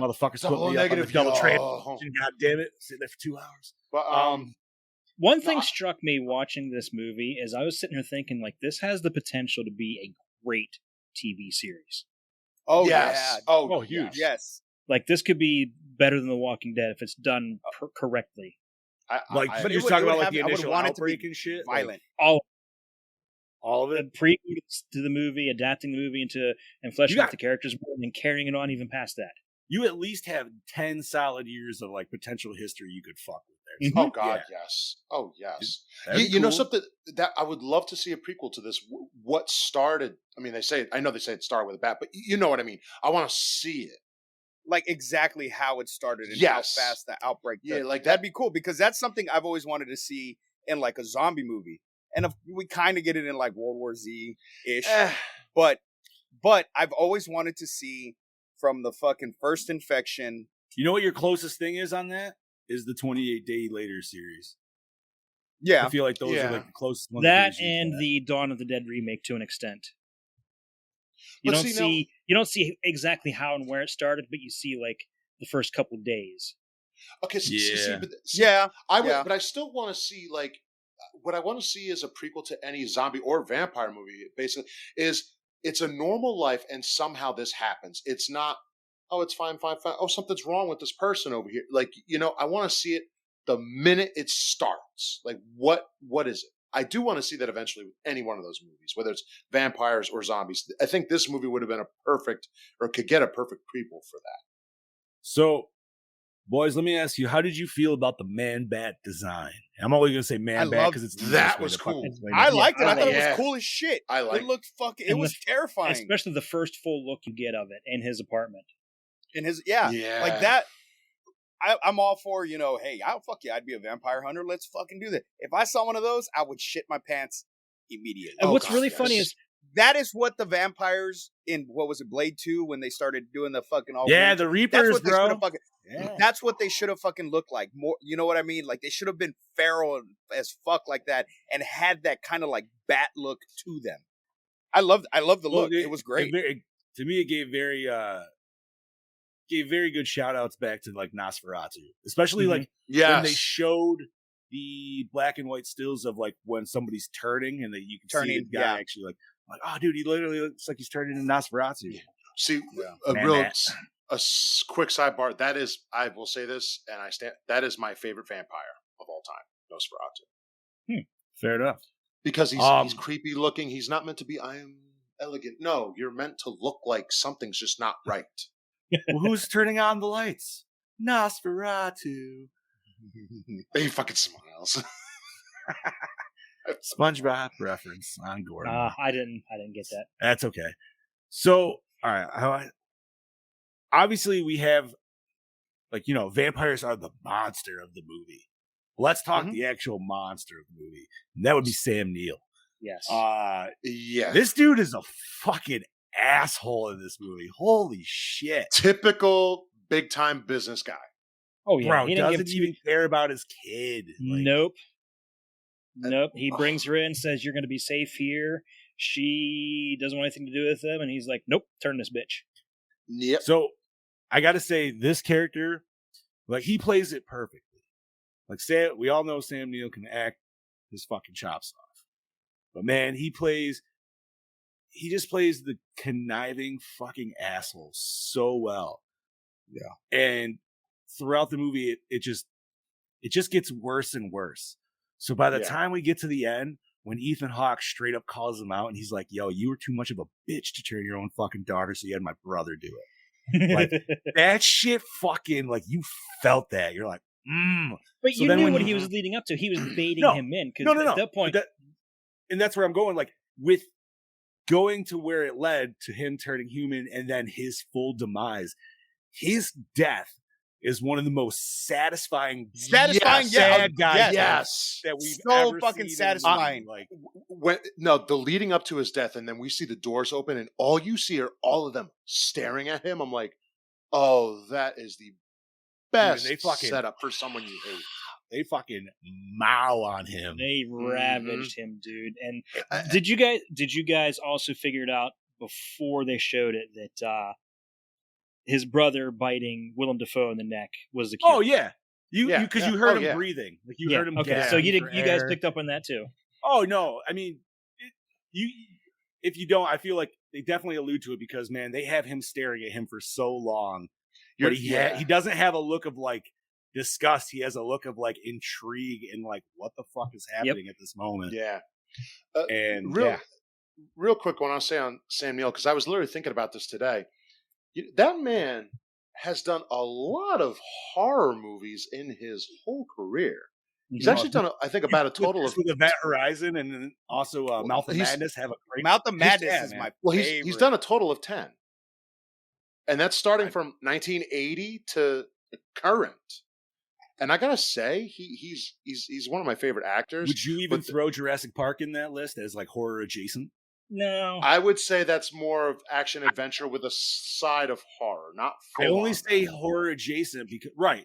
motherfuckers put me up on the double trade. God damn it, sit there for 2 hours. But One thing struck me watching this movie is I was sitting here thinking, like, this has the potential to be a great TV series. Oh, yes. yeah. Oh, huge. Yes. Like, this could be better than The Walking Dead if it's done correctly. But you're talking about like the initial outbreak and shit? Violent. All of the it? prequels to the movie, adapting the movie and fleshing out the characters more, and then carrying it on even past that. You at least have 10 solid years of like potential history you could fuck with there. Oh God, yes. Oh yes. You know something that I would love to see a prequel to this. What started? I mean, I know they say it started with a bat, but you know what I mean. I want to see it, like exactly how it started and how fast the outbreak. Yeah, like that'd be cool because that's something I've always wanted to see in like a zombie movie, and we kind of get it in like World War Z ish, but I've always wanted to see. From the fucking first infection. You know what your closest thing is on that? Is the 28 Day Later series. Yeah. I feel like those are like the closest ones. That and the Dawn of the Dead remake to an extent. You don't see exactly how and where it started, but you see like the first couple of days. Okay, but I still want to see like what I want to see is a prequel to any zombie or vampire movie. Basically, is it's a normal life, and somehow this happens. It's not, oh, it's fine. Oh, something's wrong with this person over here. Like, I want to see it the minute it starts. Like, what is it? I do want to see that eventually with any one of those movies, whether it's vampires or zombies. I think this movie would have been could get a perfect prequel for that. So, boys, let me ask you, how did you feel about the Man-Bat design? I'm always going to say Man-Bat because that was cool. I liked it. I thought it was cool as shit. It looked fucking, it was terrifying. Especially the first full look you get of it in his apartment. Like that. I'm all for, hey, I'd be a vampire hunter. Let's fucking do that. If I saw one of those, I would shit my pants immediately. And what's really funny is that is what the vampires in, what was it, Blade 2, when they started doing the fucking all the Reapers, bro. That's what they should have fucking looked like. More, you know what I mean? Like they should have been feral as fuck like that and had that kind of like bat look to them. I love the look. It was great. To me, it gave very good shout outs back to like Nosferatu, especially like when they showed the black and white stills of like when somebody's turning and you can see the guy actually like, oh, dude, he literally looks like he's turning into Nosferatu. Yeah. See, a quick sidebar. That is, I will say this, and that is my favorite vampire of all time, Nosferatu. Fair enough. Because he's creepy looking. He's not meant to be, I am elegant. No, you're meant to look like something's just not right. Well, who's turning on the lights? Nosferatu. He fucking smiles. SpongeBob reference on Gore. I didn't get that. That's okay. So, all right. Obviously, we have, like, vampires are the monster of the movie. Let's talk the actual monster of the movie. And that would be Sam Neill. Yes. Yeah. This dude is a fucking asshole in this movie. Holy shit. Typical big time business guy. Oh, yeah. Bro, he doesn't even care about his kid. Nope. He brings her in, says, you're going to be safe here. She doesn't want anything to do with him. And he's like, nope, turn this bitch. Yep. So I got to say, this character, like, he plays it perfectly. Like, we all know Sam Neill can act his fucking chops off. But man, he just plays the conniving fucking asshole so well. Yeah. And throughout the movie, it just gets worse and worse. So by the time we get to the end, when Ethan Hawke straight up calls him out and he's like, yo, you were too much of a bitch to turn your own fucking daughter, so you had my brother do it. Like, that shit fucking, like, you felt that. You're like, But so you knew what he was leading up to. He was baiting him in. No. At that point. And that's where I'm going. Like, with going to where it led to him turning human and then his full demise, his death is one of the most satisfying Yes, sad guys Yes. that we've So ever fucking seen satisfying. Like, The leading up to his death, and then we see the doors open, and all you see are all of them staring at him. I'm like, oh, that is the best they fucking- setup for someone you hate. they fucking mow on him. They ravaged Mm-hmm. him, dude. And did you guys also figure it out before they showed it that his brother biting Willem Dafoe in the neck was the cue? Oh yeah, you heard him yeah. breathing. Like you heard him. Okay, so you guys air. picked up on that too. Oh no, I mean, if you don't, I feel like they definitely allude to it because man, they have him staring at him for so long. But he doesn't have a look of like disgust. He has a look of like intrigue and like what the fuck is happening at this moment. Yeah. And real quick one I'll say on Sam Neill, because I was literally thinking about this today. That man has done a lot of horror movies in his whole career. He's actually done, I think, about a total of with Event Horizon and then also Mouth of Madness have a great Mouth of Madness is my favorite. He's done a total of 10. And that's starting from 1980 to current. And I gotta say, he's one of my favorite actors. Would you even throw Jurassic Park in that list as like horror adjacent? No, I would say that's more of action adventure with a side of horror, not full I only on. say horror adjacent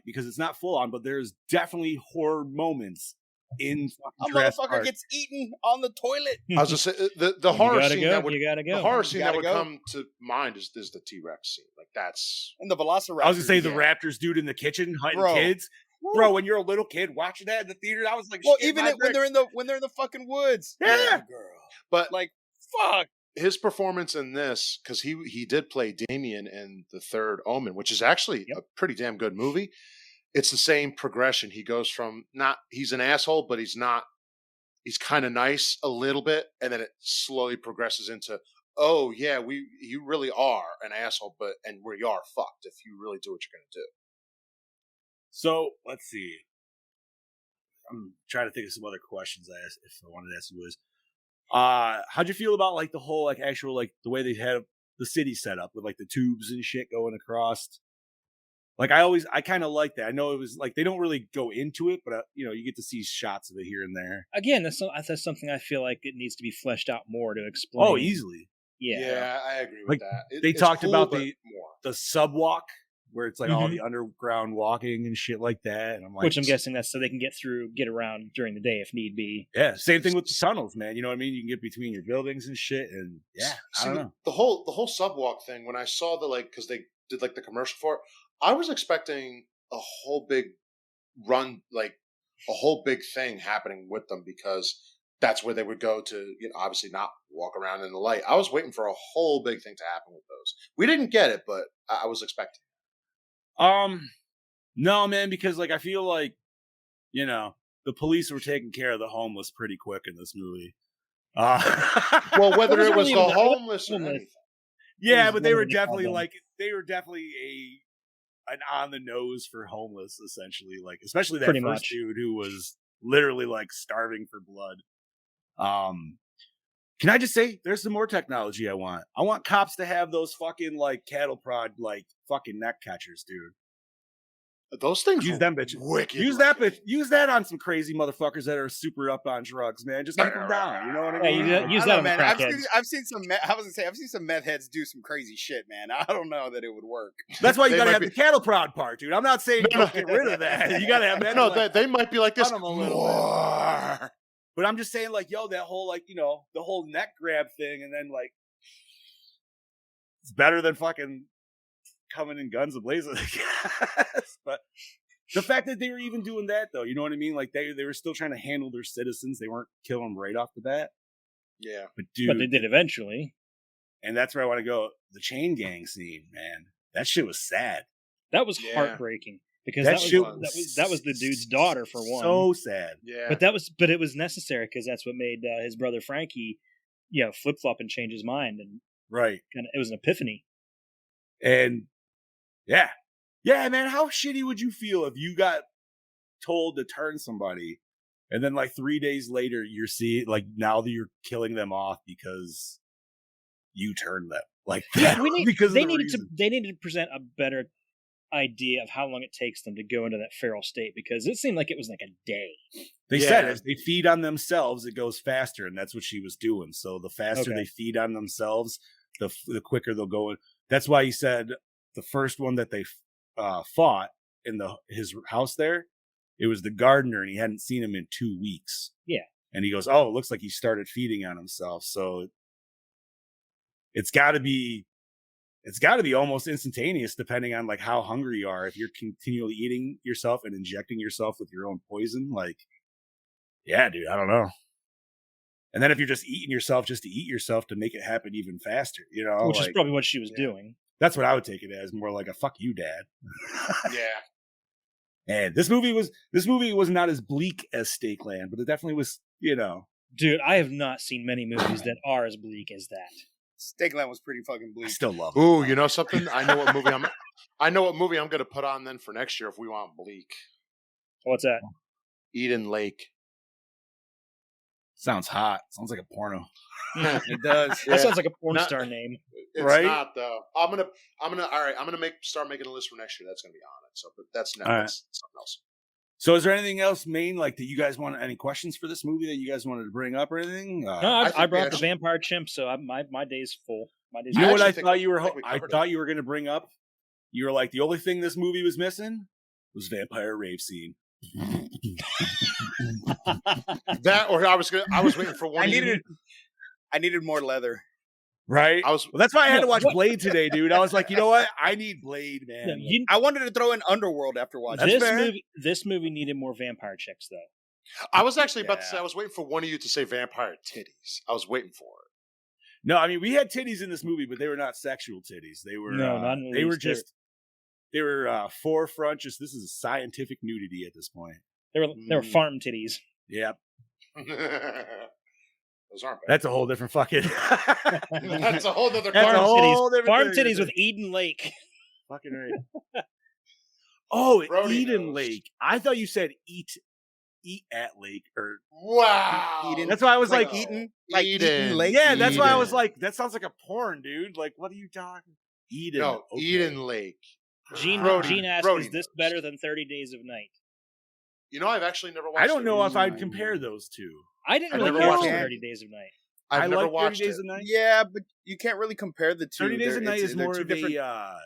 because it's not full on, but there's definitely horror moments in A Jurassic motherfucker Park. gets eaten on the toilet. I was just saying the horror scene that would you gotta go. the horror scene that gotta would go. come to mind is the T-Rex scene. Like that's And the Velociraptor. I was gonna say the Raptors dude in the kitchen hunting Bro. kids. Bro, when you're a little kid watching that in the theater, I was like, Well, shit, even my when they're in the fucking woods. Yeah. Girl. but Like, fuck. his performance in this, because he did play Damien in The Third Omen, which is actually a pretty damn good movie. It's the same progression. He goes from he's an asshole, but he's not. He's kind of nice a little bit, and then it slowly progresses into, oh yeah, you really are an asshole, and we are fucked if you really do what you're gonna do. So let's see. I'm trying to think of some other questions I asked if I wanted to ask you was how'd you feel about like the whole like actual like the way they had the city set up with like the tubes and shit going across? Like I kind of like that. I know it was like they don't really go into it, but you get to see shots of it here and there. Again, that's something I feel like it needs to be fleshed out more to explain. Oh, easily. Yeah. I agree with Like, that. they It's talked cool, about but the more. subwalk where it's like all the underground walking and shit like that. And I'm like, Which I'm guessing that's so they can get around during the day if need be. yeah, same thing with the tunnels, man. You know what I mean? You can get between your buildings and shit. And yeah, I don't know. The whole subwalk thing. When I saw because they did like the commercial for it, I was expecting a whole big run, like a whole big thing happening with them because that's where they would go to, obviously not walk around in the light. I was waiting for a whole big thing to happen with those. We didn't get it, but I was expecting. No, man, because like I feel like, the police were taking care of the homeless pretty quick in this movie. Well, whether it was really the even that. homeless or anything. Yeah, was but they were one of the definitely problems. an on the nose for homeless, essentially. Like, especially that Pretty first much. dude who was literally like starving for blood. Can I just say there's some more technology I want? I want cops to have those fucking like cattle prod like fucking neck catchers, dude. Those things Use were them bitches. wicked. Use that bitch. Use that on some crazy motherfuckers that are super up on drugs, man. Just keep them down. You know what I mean? Use I that don't on know, the man. I've crackheads. seen some. I've seen some meth heads do some crazy shit, man. I don't know that it would work. That's why you They gotta might have be- the cattle prod part, dude. I'm not saying don't get rid of that. You gotta have that. No, like, they might be like this. cut 'em a little bit. More. But I'm just saying, like, yo, that whole like, the whole neck grab thing, and then like, it's better than fucking coming in guns ablazing, I guess. But the fact that they were even doing that, though, you know what I mean? Like they were still trying to handle their citizens. They weren't killing them right off the bat. Yeah. But dude, But they did eventually. and that's where I want to go. The chain gang scene, man, that shit was sad. That was Yeah. heartbreaking because That that shit was the dude's daughter for one. So sad. Yeah. But it was necessary because that's what made his brother Frankie, flip flop and change his mind, and Right. it was an epiphany. And yeah, man, how shitty would you feel if you got told to turn somebody and then like 3 days later you're seeing like now that you're killing them off because you turned them like Yeah, because they needed to present a better idea of how long it takes them to go into that feral state, because it seemed like it was like a day. They said as they feed on themselves, it goes faster, and that's what she was doing. So the faster they feed on themselves, the quicker they'll go in. That's why he said the first one that they fought in his house there, it was the gardener, and he hadn't seen him in 2 weeks. Yeah. And he goes, "Oh, it looks like he started feeding on himself." So it's got to be almost instantaneous, depending on like how hungry you are. If you're continually eating yourself and injecting yourself with your own poison, like, yeah, dude, I don't know. And then if you're just eating yourself just to eat yourself to make it happen even faster, which is probably what she was doing. That's what I would take it as, more like a "fuck you, Dad." Yeah. And this movie was not as bleak as Stakeland, but it definitely was, Dude, I have not seen many movies that are as bleak as that. Stakeland was pretty fucking bleak. I still love it. Ooh, you know something? I know what movie I'm gonna put on then for next year if we want bleak. What's that? Eden Lake. Sounds hot. Sounds like a porno. It does. That sounds like a porn star name. It's right? not though. I'm gonna start making a list for next year. That's gonna be on it. So, but that's not that's something else. So, is there anything else, main, like that you guys want? Any questions for this movie that you guys wanted to bring up or anything? No, I brought the vampire chimp, so my day's full. You know what I thought you were? I thought you were going to bring up. You were like, the only thing this movie was missing was vampire rave scene. That, or I was waiting for one. I needed more leather. Right? Well, that's why I had to watch Blade today, dude. I was like, you know what? I need Blade, man. I wanted to throw in Underworld after watching this movie needed more vampire chicks, though. I was actually about to say, I was waiting for one of you to say vampire titties. I was waiting for it. No, I mean, we had titties in this movie, but they were not sexual titties. They were they were forefront. Just, this is scientific nudity at this point. They were farm titties. Yep. Those aren't bad. That's a whole different fucking. That's a whole other farm titties with Eden Lake. Fucking right. Oh, Brody Eden knows. Lake. I thought you said eat at lake or wow. Eden. That's why I was like Eden Lake. Yeah, that's why I was like, that sounds like a porn, dude. Like, what are you talking? Eden. No, okay. Eden Lake. Gene asked, "Is this better than 30 Days of Night?" You know, I've actually never watched. I don't know if I'd compare those two. I didn't really never watch watched 30 Days of Night. I've never like watched 30 Days it. of Night. Yeah, but you can't really compare the two. 30 Days of Night is more of different. a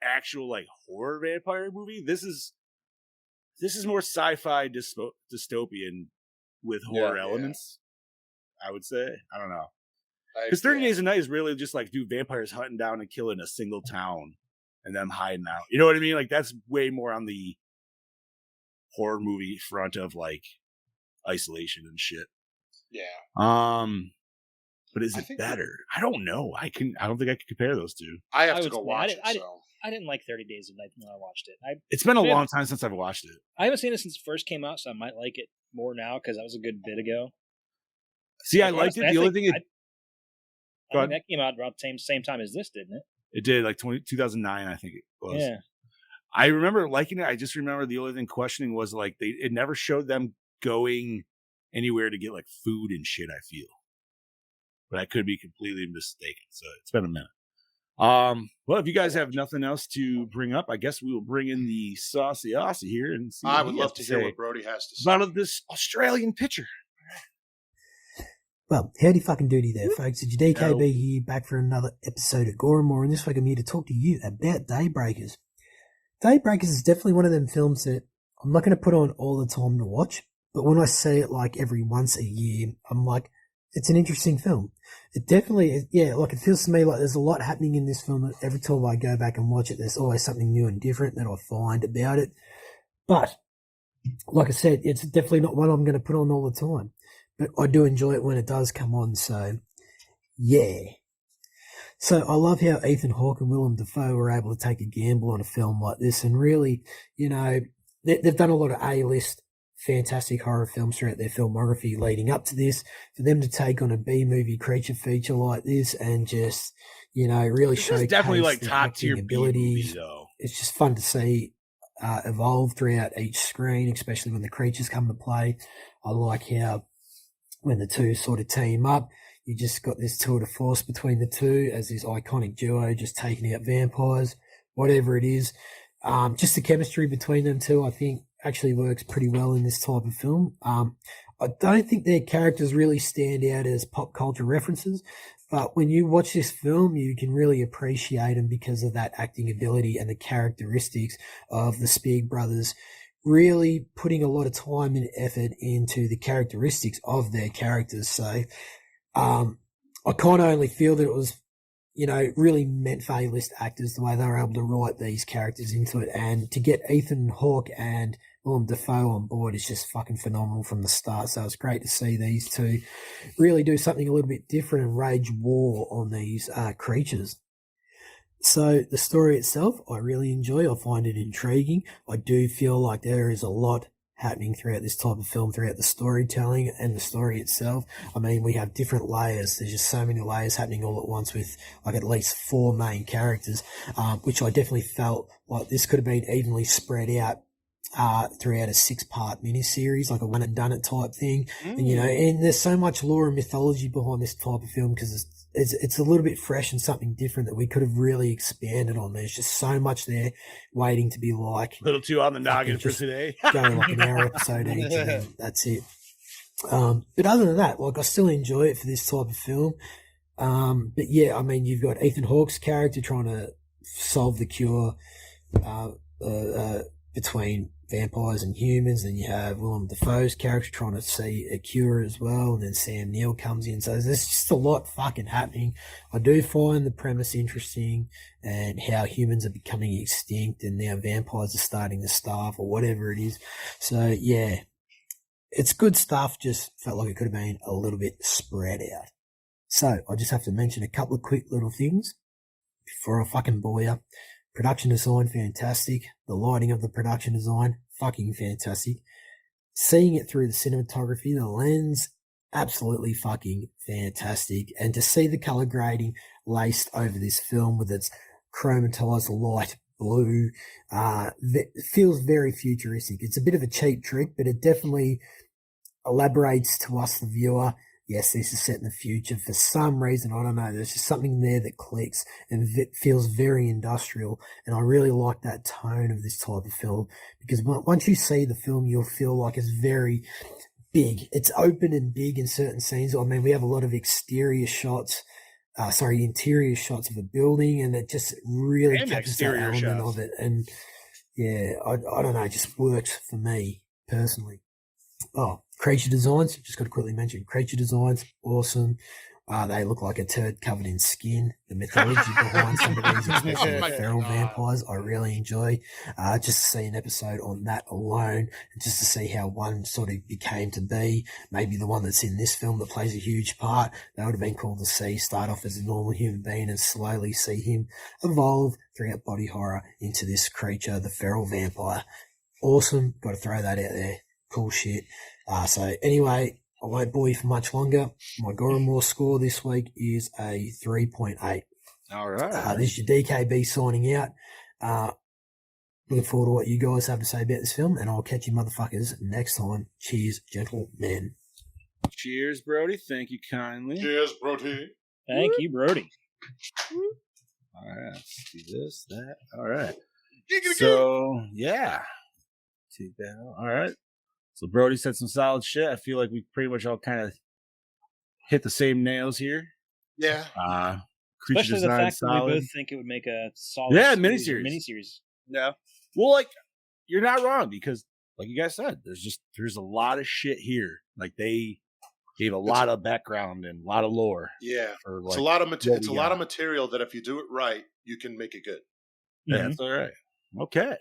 actual like horror vampire movie. This is more sci-fi dystopian with horror elements. I would say. I don't know. Because 30 Days of Night is really just like, dude, vampires hunting down and killing a single town and them hiding out. You know what I mean? Like, that's way more on the horror movie front of like isolation and shit. Yeah. But is it better? I don't know. I don't think I could compare those two. I have to go watch it. I didn't like 30 Days of Night when I watched it. It's been a long time since I've watched it. I haven't seen it since it first came out, so I might like it more now because that was a good bit ago. See, I liked it. The only thing I think that came out around the same time as this, didn't it? It did, like 2009, I think it was. Yeah. I remember liking it. I just remember the only thing questioning was like it never showed them going anywhere to get like food and shit, I feel. But I could be completely mistaken. So it's been a minute. Well, if you guys have nothing else to bring up, I guess we will bring in the Saucy Aussie here and see. I would love to hear what Brody has to say about this Australian pitcher. Well, howdy fucking doody there, folks. It's your DKB here, back for another episode of Gore N More, and this week I'm here to talk to you about Daybreakers. Daybreakers is definitely one of them films that I'm not going to put on all the time to watch, but when I see it like every once a year, I'm like, it's an interesting film. It definitely, like it feels to me like there's a lot happening in this film that every time I go back and watch it, there's always something new and different that I find about it. But, like I said, it's definitely not one I'm going to put on all the time. But I do enjoy it when it does come on, so, yeah. So I love how Ethan Hawke and Willem Dafoe were able to take a gamble on a film like this and really, you know, they've done a lot of A-list fantastic horror films throughout their filmography leading up to this. For them to take on a B-movie creature feature like this and just, you know, really showcase definitely like their top acting tier abilities. B-movie, though. It's just fun to see evolve throughout each screen, especially when the creatures come to play. I like how when the two sort of team up, you just got this tour de force between the two as this iconic duo just taking out vampires, whatever it is. Just the chemistry between them two, I think, actually works pretty well in this type of film. I don't think their characters really stand out as pop culture references, but when you watch this film, you can really appreciate them because of that acting ability and the characteristics of the Spieg brothers, really putting a lot of time and effort into the characteristics of their characters. So I kind of only feel that it was, really meant for A-list actors the way they were able to write these characters into it. And to get Ethan Hawke and Willem Dafoe on board is just fucking phenomenal from the start. So it's great to see these two really do something a little bit different and wage war on these creatures. So the story itself, I really enjoy. I find it intriguing. I do feel like there is a lot happening throughout this type of film, throughout the storytelling and the story itself. I mean, we have different layers. There's just so many layers happening all at once with like at least 4 main characters, which I definitely felt like this could have been evenly spread out throughout a 6-part miniseries, like a one and done it type thing. And, and there's so much lore and mythology behind this type of film because it's a little bit fresh and something different that we could have really expanded on. There's just so much there waiting to be like A little too on the noggin for today. go like an hour episode each, and then that's it. But other than that, like I still enjoy it for this type of film. But yeah, I mean, you've got Ethan Hawke's character trying to solve the cure between vampires and humans, and you have Willem Dafoe's character trying to see a cure as well, and then Sam Neill comes in. So there's just a lot fucking happening. I do find the premise interesting and how humans are becoming extinct and now vampires are starting to starve or whatever it is. So yeah, it's good stuff, just felt like it could have been a little bit spread out. So I just have to mention a couple of quick little things before I fucking bore you. Production design, fantastic. The lighting of the production design, fucking fantastic. Seeing it through the cinematography, the lens, absolutely fucking fantastic. And to see the color grading laced over this film with its chromatized light blue, it feels very futuristic. It's a bit of a cheap trick, but it definitely elaborates to us, the viewer, yes, this is set in the future. For some reason, I don't know, there's just something there that clicks and it feels very industrial. And I really like that tone of this type of film because once you see the film, you'll feel like it's very big. It's open and big in certain scenes. I mean, we have a lot of interior shots of a building, and it just really captures that element of it. And yeah, I don't know, it just works for me personally. Oh, creature designs, just got to quickly mention creature designs, awesome. They look like a turd covered in skin. The mythology behind some of these, especially the feral vampires, I really enjoy. Just to see an episode on that alone, and just to see how one sort of became to be. Maybe the one that's in this film that plays a huge part. That would have been cool to see start off as a normal human being and slowly see him evolve throughout body horror into this creature, the feral vampire. Awesome. Got to throw that out there. Cool shit. So anyway, I won't bore you for much longer. My Gore N More score this week is a 3.8. All right. This is your DKB signing out. Looking forward to what you guys have to say about this film, and I'll catch you motherfuckers next time. Cheers, gentlemen. Cheers, Brody. Thank you kindly. Cheers, Brody. Thank you, Brody. All right. Let's do this, that. All right. So, yeah. Take that out. All right. So Brody said some solid shit. I feel like we pretty much all kind of hit the same nails here. Yeah. Creature Especially the design fact that solid. we both think it would make a solid miniseries. Yeah. Well, like, you're not wrong because, like you guys said, there's a lot of shit here. Like, they gave a lot of background and a lot of lore. Yeah. For, like, it's a lot of material that if you do it right, you can make it good. Yeah, that's all right. Okay.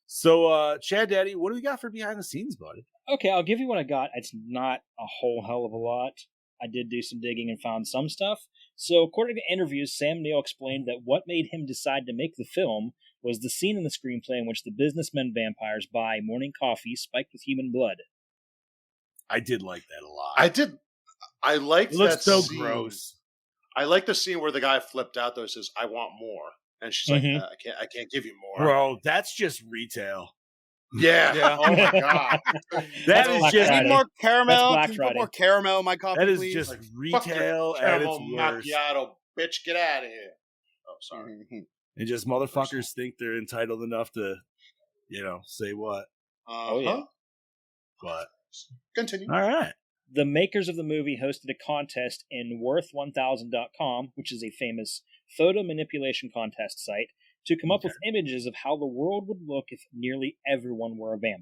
So, Chad Daddy, what do we got for behind the scenes, buddy? Okay, I'll give you what I got. It's not a whole hell of a lot. I did do some digging and found some stuff. So, according to interviews, Sam Neill explained that what made him decide to make the film was the scene in the screenplay in which the businessmen vampires buy morning coffee spiked with human blood. I did like that a lot. I did. I liked that. It looks so scene. gross. I like the scene where the guy flipped out though and says, "I want more," and she's like, "I can't give you more, bro." That's just retail. Yeah. Oh my god. That is just Need more caramel. That's Can you Black put more Friday. caramel in my coffee, that is please? just Fuck retail your at its caramel worst. macchiato, bitch. Get out of here. Oh, sorry. And just motherfuckers think they're entitled enough to say what. Oh, yeah. But Continue. all right. The makers of the movie hosted a contest in worth1000.com, which is a famous photo manipulation contest site, to come up with images of how the world would look if nearly everyone were a vampire.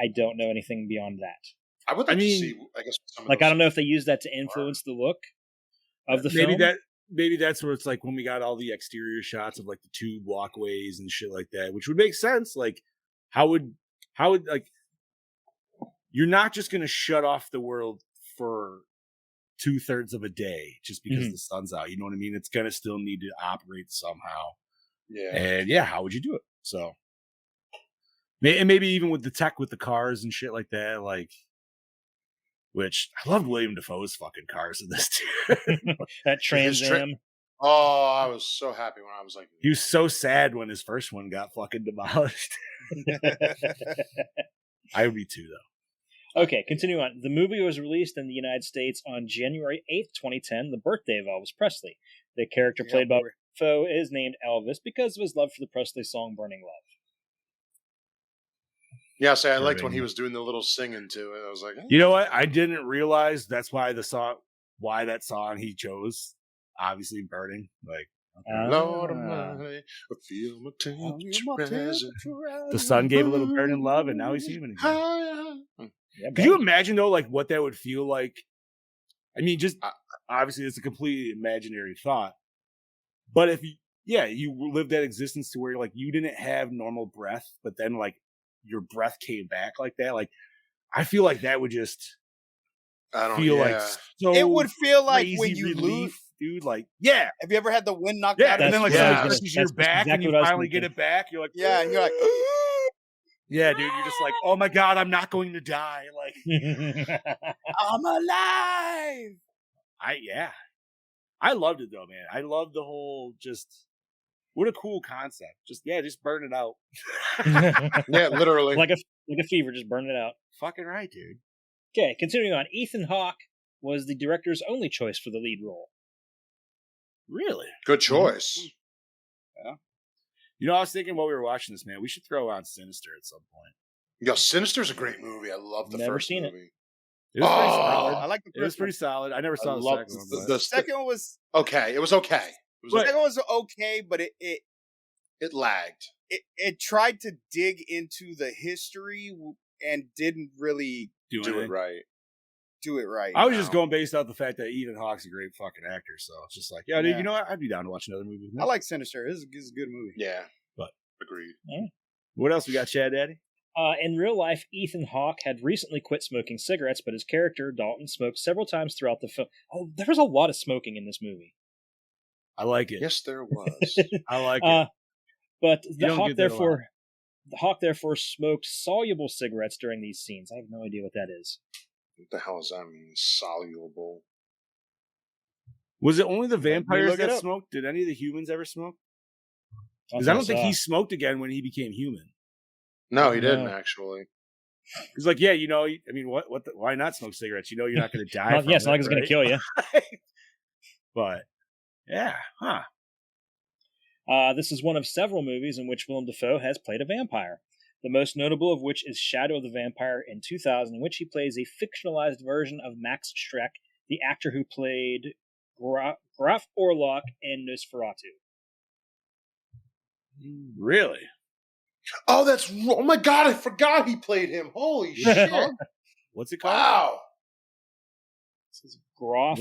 I don't know anything beyond that. I would like to see, I guess, some of Like, those I don't know if they use that to influence the look of the film. Maybe that's where it's like when we got all the exterior shots of like the two walkways and shit like that, which would make sense. Like, how would like, you're not just going to shut off the world for 2/3 of a day just because the sun's out. You know what I mean? It's going to still need to operate somehow. Yeah. And how would you do it? So, and maybe even with the tech with the cars and shit like that, like, which I loved William Dafoe's fucking cars in this too. That Trans Am. Oh, I was so happy when I was like, he was so sad when his first one got fucking demolished. I would be too, though. Okay, continuing on. The movie was released in the United States on January 8th, 2010, the birthday of Elvis Presley. The character played by Dafoe is named Elvis because of his love for the Presley song Burning Love. Yeah, I liked when he was doing the little singing to it. I was like, you know what? I didn't realize that's why that song he chose, obviously Burning. Like, Lord Almighty, I feel my temperature. The sun gave a little burning love, and now he's human again. Could you imagine though, like what that would feel like? I mean, just obviously it's a completely imaginary thought, but if you lived that existence to where like you didn't have normal breath, but then like your breath came back like that, like I feel like that would just like so it would feel like when you relief, lose, dude. Like, have you ever had the wind knocked out? And then like stretches your back, exactly and you finally get it back. You're like, and you're like, yeah, dude. You're just like, oh my god, I'm not going to die. Like, I'm alive. I loved it though, man. I loved the whole what a cool concept. Just burn it out. Yeah, literally. like a fever, just burn it out. Fucking right, dude. Okay, continuing on. Ethan Hawke was the director's only choice for the lead role. Really? Good choice. Yeah. You know, I was thinking while we were watching this, man, we should throw on Sinister at some point. Yo, Sinister's a great movie. I love the first movie. It was pretty solid. I like the first one. It was pretty solid. I never saw the second one. The second one was okay. It was okay. The second one was okay, but it lagged. It tried to dig into the history and didn't really do it right. I was just going based off the fact that Ethan Hawke's a great fucking actor, so it's just like, dude, you know what? I'd be down to watch another movie. I like Sinister. This is a good movie. Yeah, but agreed. Yeah. What else we got, Chad Daddy? In real life, Ethan Hawke had recently quit smoking cigarettes, but his character, Dalton, smoked several times throughout the film. Oh, there was a lot of smoking in this movie. I like it. Yes, there was. I like it. But the Hawke therefore smoked soluble cigarettes during these scenes. I have no idea what that is. What the hell does that mean? Soluble. Was it only the vampires that smoked? Did any of the humans ever smoke? Because I don't think he smoked again when he became human. No, he didn't actually. He's like, I mean, why not smoke cigarettes? You know, you're not going to die. It's not like it's going to kill you. But yeah, this is one of several movies in which Willem Dafoe has played a vampire. The most notable of which is Shadow of the Vampire in 2000, in which he plays a fictionalized version of Max Schreck, the actor who played Graf Orlok in Nosferatu. Really? Oh my god, I forgot he played him. Holy shit. What's it called? Wow. This is Graf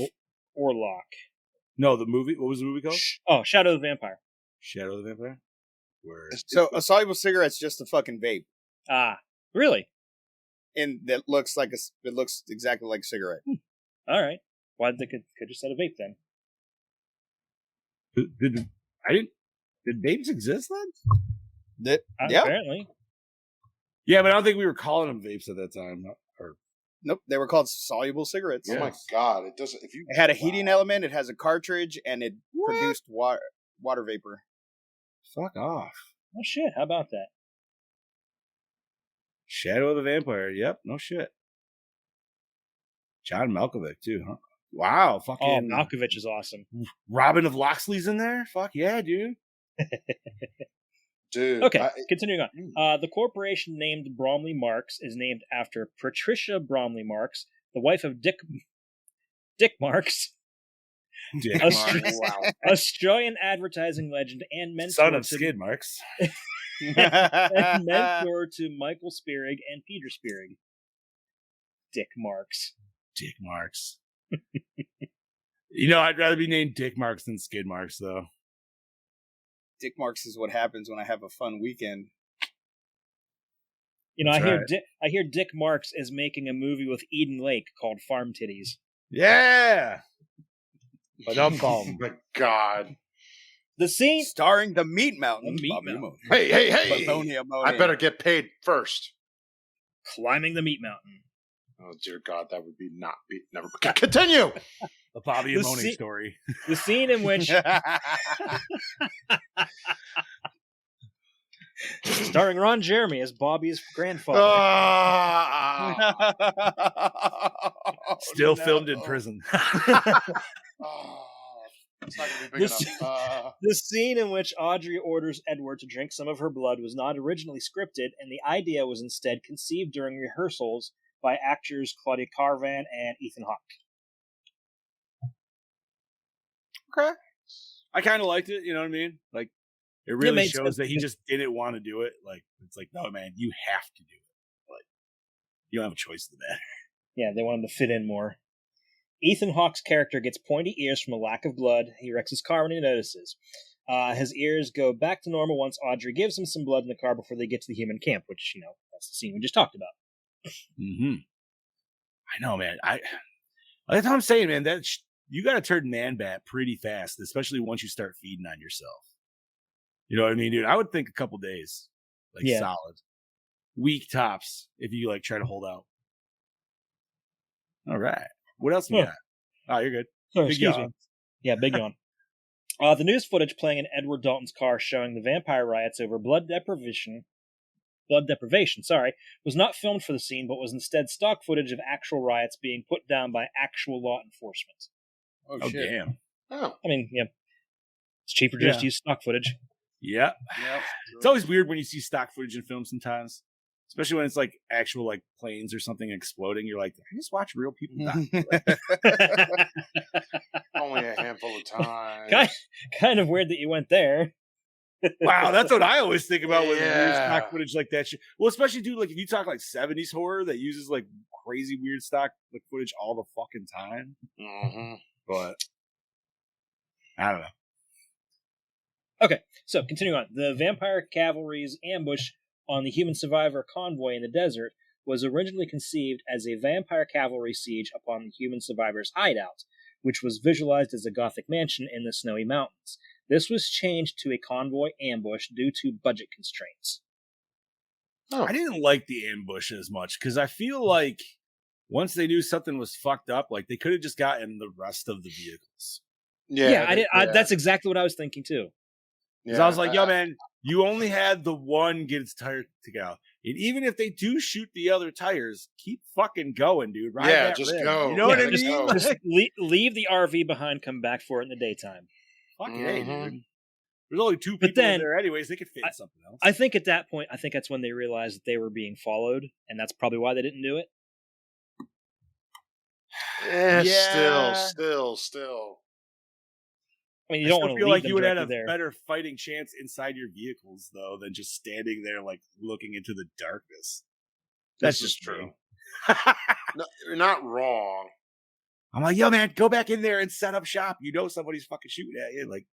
Orlok. No, the movie. What was the movie called? Shadow of the Vampire. Shadow of the Vampire? Word. So a soluble cigarette's just a fucking vape. Really? And that looks like it looks exactly like a cigarette. All right. Why they could just said a vape then? Did vapes exist then? Apparently. Yeah, but I don't think we were calling them vapes at that time. Nope, they were called soluble cigarettes. Oh my god, it doesn't. It had a heating element, it has a cartridge, and it produced water vapor. Fuck off. Oh shit, how about that? Shadow of the Vampire, yep, no shit. John Malkovich too, huh? Wow, fucking Malkovich is awesome. Robin of Locksley's in there? Fuck yeah, dude. Dude. Okay, continuing on. The corporation named Bromley Marks is named after Patricia Bromley Marks, the wife of Dick Marks, Dick Austra- Marks. Wow. Australian advertising legend and mentor Son of to Skid Marks. and mentor to Michael Spierig and Peter Spierig. Dick Marks. Dick Marks. You know, I'd rather be named Dick Marks than Skid Marks, though. Dick marks is what happens when I have a fun weekend. You know, That's I hear Dick Marks is making a movie with Eden Lake called Farm Titties. Yeah. But Oh my God. The scene Starring the Meat Mountain. The Meat Bobby Mountain. Hey. Bologna. I better get paid first. climbing the Meat Mountain. Oh dear God, that would be not be never. Continue. The Bobby The Amoni scene- story. The scene in which starring Ron Jeremy as Bobby's grandfather. Still filmed in prison. It's not going to be big This- enough. The scene in which Audrey orders Edward to drink some of her blood was not originally scripted, and the idea was instead conceived during rehearsals by actors Claudia Carvan and Ethan Hawke. Okay. I kind of liked it, you know what I mean? Like, it really made shows sense. that he just didn't want to do it. Like, it's like, no, man, you have to do it. Like, you don't have a choice in that. Yeah, they wanted to fit in more. Ethan Hawke's character gets pointy ears from a lack of blood. He wrecks his car when he notices. His ears go back to normal once Audrey gives him some blood in the car before they get to the human camp, which, you know, that's the scene we just talked about. Mm-hmm. I know, man. That's what I'm saying, man. You got to turn man bat pretty fast, especially once you start feeding on yourself. You know what I mean, dude? I would think a couple days, like solid, week tops, if you like try to hold out. All right. What else we got? Oh, you're good. Oh, Big excuse yawn. me. Yeah, big yawn. The news footage playing in Edward Dalton's car showing the vampire riots over blood deprivation, was not filmed for the scene, but was instead stock footage of actual riots being put down by actual law enforcement. Oh, shit. Damn. Oh. I mean, yeah, it's cheaper just to use stock footage. Yep. Yep. It's always weird when you see stock footage in films sometimes, especially when it's like actual like planes or something exploding. You're like, I just watch real people die. Only a handful of times. Kind of weird that you went there. Wow, that's what I always think about with weird Yeah. stock footage like that shit. Well, especially dude, like if you talk like 70s horror that uses like crazy weird stock like footage all the fucking time. Mm-hmm. But I don't know. Okay, so continue on. The vampire cavalry's ambush on the human survivor convoy in the desert was originally conceived as a vampire cavalry siege upon the human survivor's hideout, which was visualized as a Gothic mansion in the snowy mountains. This was changed to a convoy ambush due to budget constraints. Oh. I didn't like the ambush as much because I feel like once they knew something was fucked up, like they could have just gotten the rest of the vehicles. Yeah, that's exactly what I was thinking too. Because I was like, yo, man, you only had the one get its tire to go. And even if they do shoot the other tires, keep fucking going, dude. Ride that just rim. go. You know what I Just mean? go. Like, Just leave the RV behind, come back for it in the daytime. fucking hey, Mhm. dude. There's only two But people in then- there anyways. They could fit in something else. I think at that point, that's when they realized that they were being followed, and that's probably why they didn't do it. Yeah. Still. I mean, you I don't still want to feel leave like them you would have directly a there. better fighting chance inside your vehicles, though, than just standing there, like, looking into the darkness. That's This is just true. me. No, you're not wrong. I'm like, yo, man, go back in there and set up shop. You know somebody's fucking shooting at you. Like,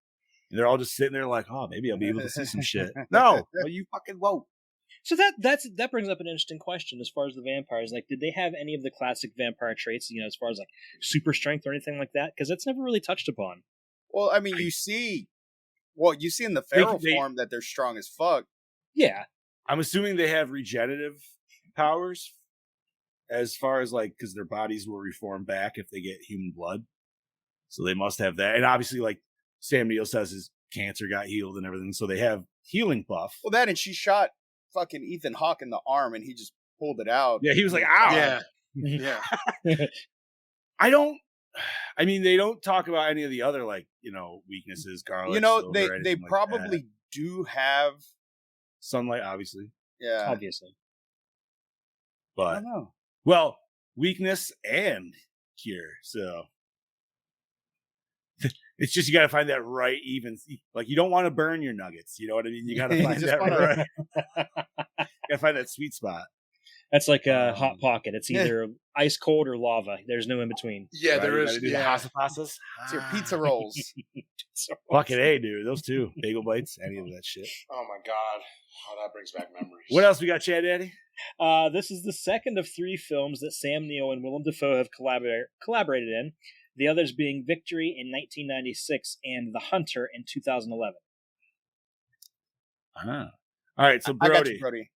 and they're all just sitting there like, oh, maybe I'll be able to see some shit. No, well, you fucking won't. So that brings up an interesting question as far as the vampires. Like, did they have any of the classic vampire traits? You know, as far as like super strength or anything like that? Because that's never really touched upon. Well, I mean, you see in the feral form that they're strong as fuck. Yeah, I'm assuming they have regenerative powers as far as like, because their bodies will reform back if they get human blood. So they must have that. And obviously, like Sam Neill says, his cancer got healed and everything. So they have healing buff. Well, that and she shot fucking Ethan Hawke in the arm and he just pulled it out. Yeah, he was like, ow. Yeah. I mean, they don't talk about any of the other, like, you know, weaknesses, garlic. You know, silver, they anything like probably that. do have Sunlight, obviously. Yeah. Obviously. I But, don't know. well, weakness and cure. So it's just you got to find that right even. Like, you don't want to burn your nuggets. You know what I mean? You got to find just that wanna- right. You got to find that sweet spot. That's like a Hot Pocket. It's yeah. either ice cold or lava. There's no in between. Yeah, Right? there You is. gotta do the Yeah. hasa pasas. It's your pizza rolls. So- Fucking A, dude. Those two. Bagel bites, any of that shit. Oh my god. Oh, that brings back memories. What else we got, Chad Daddy? This is the second of 3 films that Sam Neill and Willem Dafoe have collaborated in. The others being Victory in 1996 and The Hunter in 2011. Ah. All right, so I got Brody. you, Brody.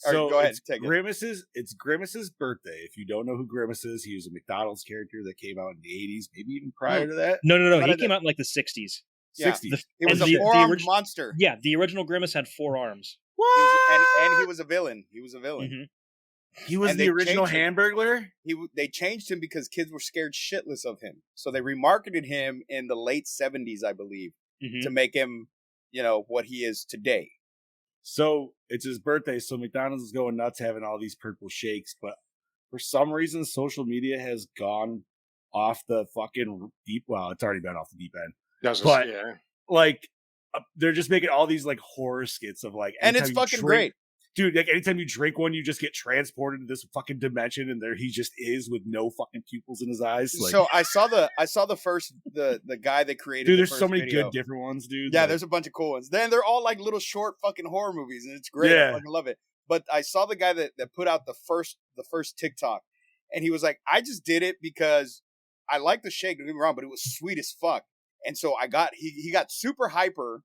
All right, So go ahead, it's take it. It's Grimace's birthday. If you don't know who Grimace is, he was a McDonald's character that came out in the 80s, maybe even prior to that. No. But He I came out in like the 60s. Yeah. 60s. He was and a the 4-armed orig- monster. Yeah, the original Grimace had 4 arms. And he was a villain. He was a villain. Mhm. He was And the they original changed him. Hamburglar? They changed him because kids were scared shitless of him. So they remarketed him in the late 70s, I believe, Mhm. to make him, what he is today. So it's his birthday, so McDonald's is going nuts having all these purple shakes, but for some reason, social media has gone off the fucking deep. Well, it's already been off the deep end. That's just, But- yeah. Like, they're just making all these like horror skits of like, And it's anytime you fucking drink- great. dude. Like, anytime you drink one, you just get transported to this fucking dimension, and there he just is with no fucking pupils in his eyes. Like, So I saw the first the guy that created. dude, the there's first so many video. good different ones, dude. Yeah, Like, there's a bunch of cool ones. Then they're all like little short fucking horror movies, and it's great. Yeah. I fucking love it. But I saw the guy that put out the first TikTok, and he was like, "I just did it because I like the shake. Don't get me wrong, but it was sweet as fuck." And so he got super hyper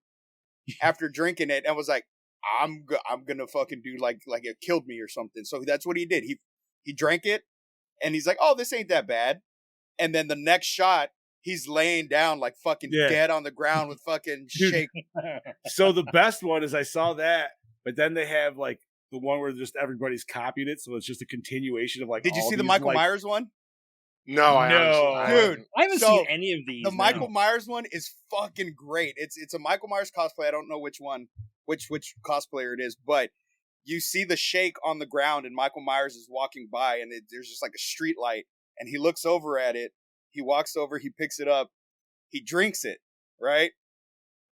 after drinking it, and was like, "I'm gonna fucking do like it killed me or something." So that's what he did. He drank it, and he's like, "Oh, this ain't that bad." And then the next shot, he's laying down like fucking Yeah. dead on the ground with fucking Dude. shake. so the best one is I saw that, but then they have like the one where just everybody's copied it, so it's just a continuation of like. Did you all see the these, Michael like- Myers one? No, I No. honestly, Dude. I haven't So, seen any of these. The no. Michael Myers one is fucking great. It's a Michael Myers cosplay. I don't know which one, which cosplayer it is, but you see the shake on the ground, and Michael Myers is walking by, and there's just like a street light, and he looks over at it. He walks over, he picks it up, he drinks it, right?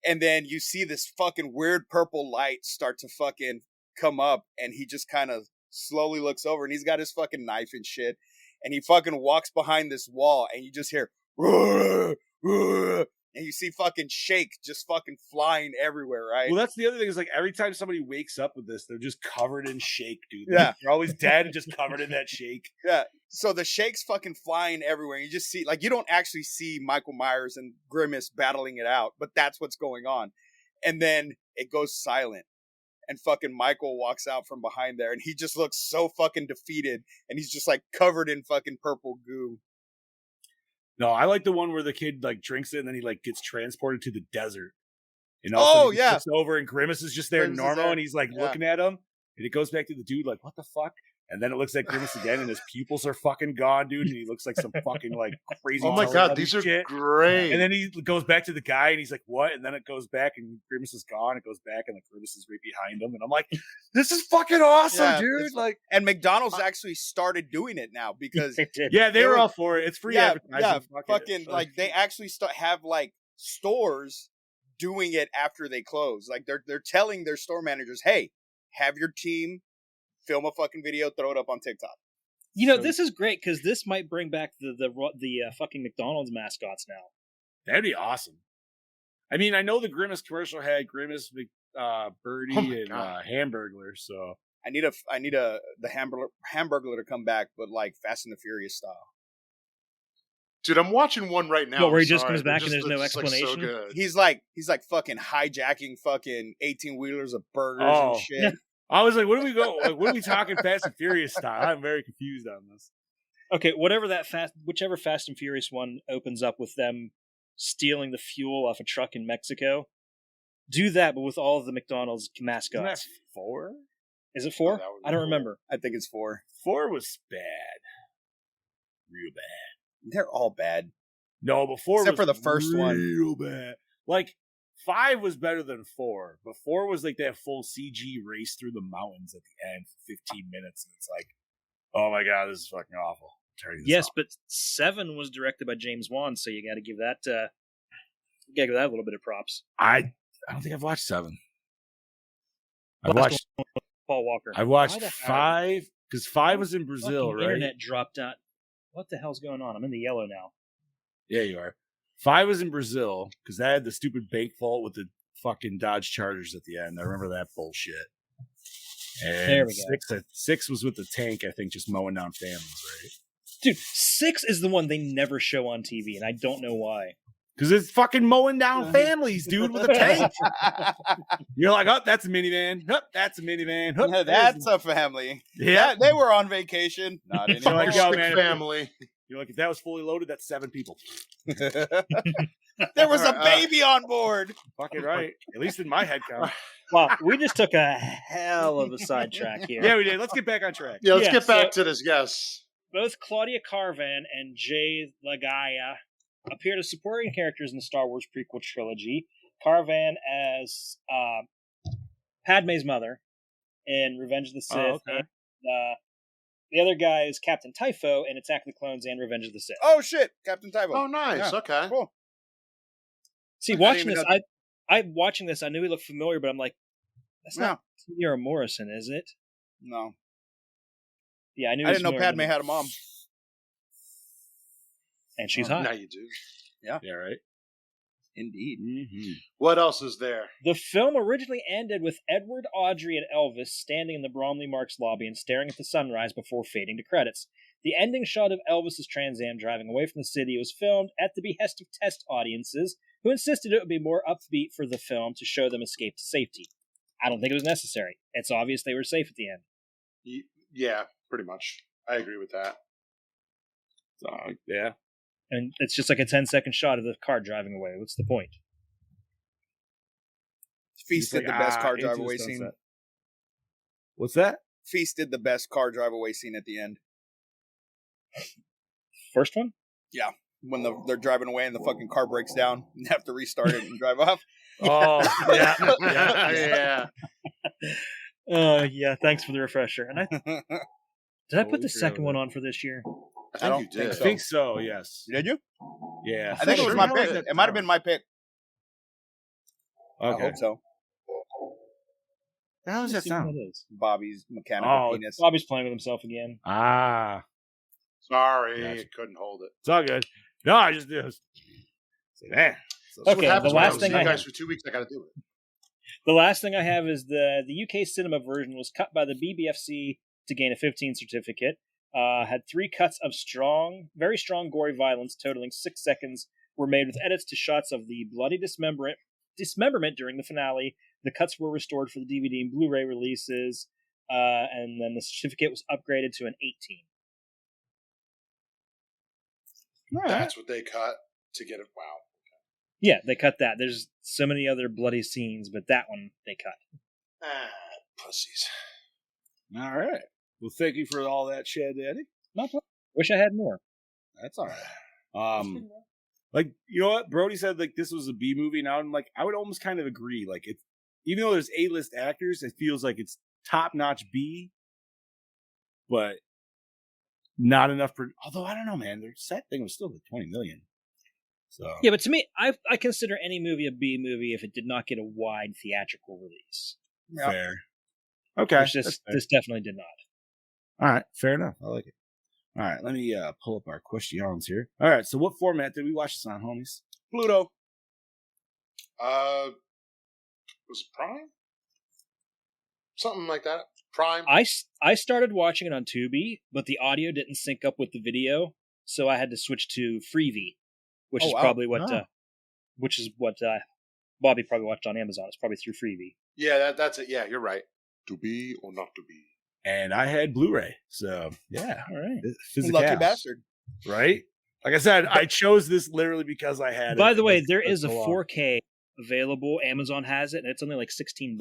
And then you see this fucking weird purple light start to fucking come up, and he just kind of slowly looks over, and he's got his fucking knife and shit, and he fucking walks behind this wall, and you just hear, "Ruh, ruh," and you see fucking shake just fucking flying everywhere, right? Well, that's the other thing is like every time somebody wakes up with this, they're just covered in shake, dude. Yeah. They're always dead and just covered in that shake. Yeah. So the shake's fucking flying everywhere. You just see, like, you don't actually see Michael Myers and Grimace battling it out, but that's what's going on. And then it goes silent. And fucking Michael walks out from behind there, and he just looks so fucking defeated, and he's just like covered in fucking purple goo. No, I like the one where the kid like drinks it and then he like gets transported to the desert. And Oh, he yeah. looks over and Grimace is just there Grimace is normal, there. and he's like Yeah. looking at him, and it goes back to the dude like, what the fuck? And then it looks like Grimace again, and his pupils are fucking gone, dude, and he looks like some fucking like crazy. Oh my Teletubby god, these are shit. great. And then he goes back to the guy, and he's like, "What?" And then it goes back, and Grimace is gone. It goes back, and like Grimace is right behind him, and I'm like, "This is fucking awesome, Yeah, dude!" it's- Like, And McDonald's actually started doing it now because They did. yeah, they they were were- all for it. It's free advertising. yeah, Fuck it. fucking like they actually have like stores doing it after they close. Like they're telling their store managers, "Hey, have your team film a fucking video, throw it up on TikTok." You know, So- this is great because this might bring back the fucking McDonald's mascots now. That'd be awesome. I mean, I know the Grimace commercial had Grimace, Birdie, Oh my and God. Hamburglar. So I need the Hamburglar to come back, but like Fast and the Furious style. Dude, I'm watching one right now. What, where he I'm just sorry, comes they're back and there's no it's, like, so explanation? good. He's like fucking hijacking fucking 18-wheelers of burgers Oh. and shit. I was like, "What are we go? Like, what are we talking Fast and Furious style?" I'm very confused on this. Okay, whichever Fast and Furious one opens up with them stealing the fuel off a truck in Mexico, do that, but with all of the McDonald's Isn't that mascots. 4? Is it 4? that would be I don't cool. remember. I think it's 4. 4 was bad, real bad. They're all bad. No, but 4 Except was for the first one. real bad. Like 5 was better than 4, but 4 was like that full CG race through the mountains at the end for 15 minutes, and it's like, oh my god, this is fucking awful. Yes, but 7 was directed by James Wan, so you got to give that a little bit of props. I don't think I've watched 7. I've watched Paul Walker. I watched 5 because 5 was in Brazil, right? Internet dropped out. What the hell's going on? I'm in the yellow now. Yeah, you are. 5 was in Brazil because that had the stupid bank vault with the fucking Dodge Chargers at the end. I remember that bullshit. And there we go. 6 was with the tank, I think, just mowing down families, right? Dude, 6 is the one they never show on TV, and I don't know why. Because it's fucking mowing down families, dude, with a tank. You're like, oh, that's a minivan. Oh, that's a minivan. Oh, that's a family. Yeah. They were on vacation. Not anymore. Like, yo, man, family. You're like, if that was fully loaded, that's 7 people. There was a baby on board. Fucking right. At least in my head count. Wow, we just took a hell of a sidetrack here. Yeah, we did. Let's get back on track. Yeah, let's get back to this. Yes. Both Claudia Karvan and Jay Lagaya appeared as supporting characters in the Star Wars prequel trilogy. Karvan as Padme's mother in Revenge of the Sith. Oh, okay. And, the other guy is Captain Typho in Attack of the Clones and Revenge of the Sith. Oh, shit. Captain Typho. Oh, nice. Yeah. Okay. Cool. See, watching this, watching this, I knew he looked familiar, but I'm like, that's not Temuera Morrison, is it? No. Yeah, I knew. I didn't know Padme had a mom. And she's hot. Now you do. Yeah. Yeah, right. Indeed. Mm-hmm. What else is there? The film originally ended with Edward, Audrey, and Elvis standing in the Bromley Marks lobby and staring at the sunrise before fading to credits. The ending shot of Elvis's Trans Am driving away from the city was filmed at the behest of test audiences who insisted it would be more upbeat for the film to show them escape to safety. I don't think it was necessary. It's obvious they were safe at the end. Yeah, pretty much. I agree with that. Yeah. And it's just like a 10-second shot of the car driving away. What's the point? Feast did the best car drive away scene. What's that? Feast did the best car drive away scene at the end. First one? Yeah. When they're driving away and the fucking car breaks down and have to restart it and drive off. Oh, yeah. Yeah. Thanks for the refresher. And did I put the second one on for this year? I don't think you did. I think so, yes. Did you? Yeah. I think it was my pick. It might have been my pick. Okay. I hope so. How does that sound? Bobby's mechanical penis. Bobby's playing with himself again. Ah. Sorry, Gotcha. couldn't hold it. It's all good. No, I just did. Man. Okay, the last thing I guys for 2 weeks, I got to do it. The last thing I have is the UK cinema version was cut by the BBFC to gain a 15 certificate. Had 3 cuts of very strong gory violence totaling 6 seconds were made with edits to shots of the bloody dismemberment during the finale. The cuts were restored for the DVD and Blu-ray releases, and then the certificate was upgraded to an 18. That's what they cut to get it. Wow. Yeah, they cut that. There's so many other bloody scenes, but that one they cut. Pussies. All right. Well, thank you for all that, Chad Daddy. No problem. Wish I had more. That's all right. Like, you know what? Brody said, like, this was a B movie. Now I'm like, I would almost kind of agree. Like, it's, even though there's A-list actors, it feels like it's top-notch B, but not enough. Although, I don't know, man. Their set thing was still like $20 million. So yeah, but to me, I consider any movie a B movie if it did not get a wide theatrical release. Fair. Okay. Which this definitely did not. All right. Fair enough. I like it. All right. Let me pull up our questions here. All right. So what format did we watch this on, homies? Pluto. Was it Prime? Something like that. Prime. I started watching it on Tubi, but the audio didn't sync up with the video, so I had to switch to Freevee, which is probably what Bobby probably watched on Amazon. It's probably through Freevee. Yeah, that's it. Yeah, you're right. To be or not to be. And I had Blu-ray. So yeah, all right. Lucky bastard. Right? Like I said, I chose this literally because I had it. By the way, there is a 4K available. Amazon has it, and it's only like $16.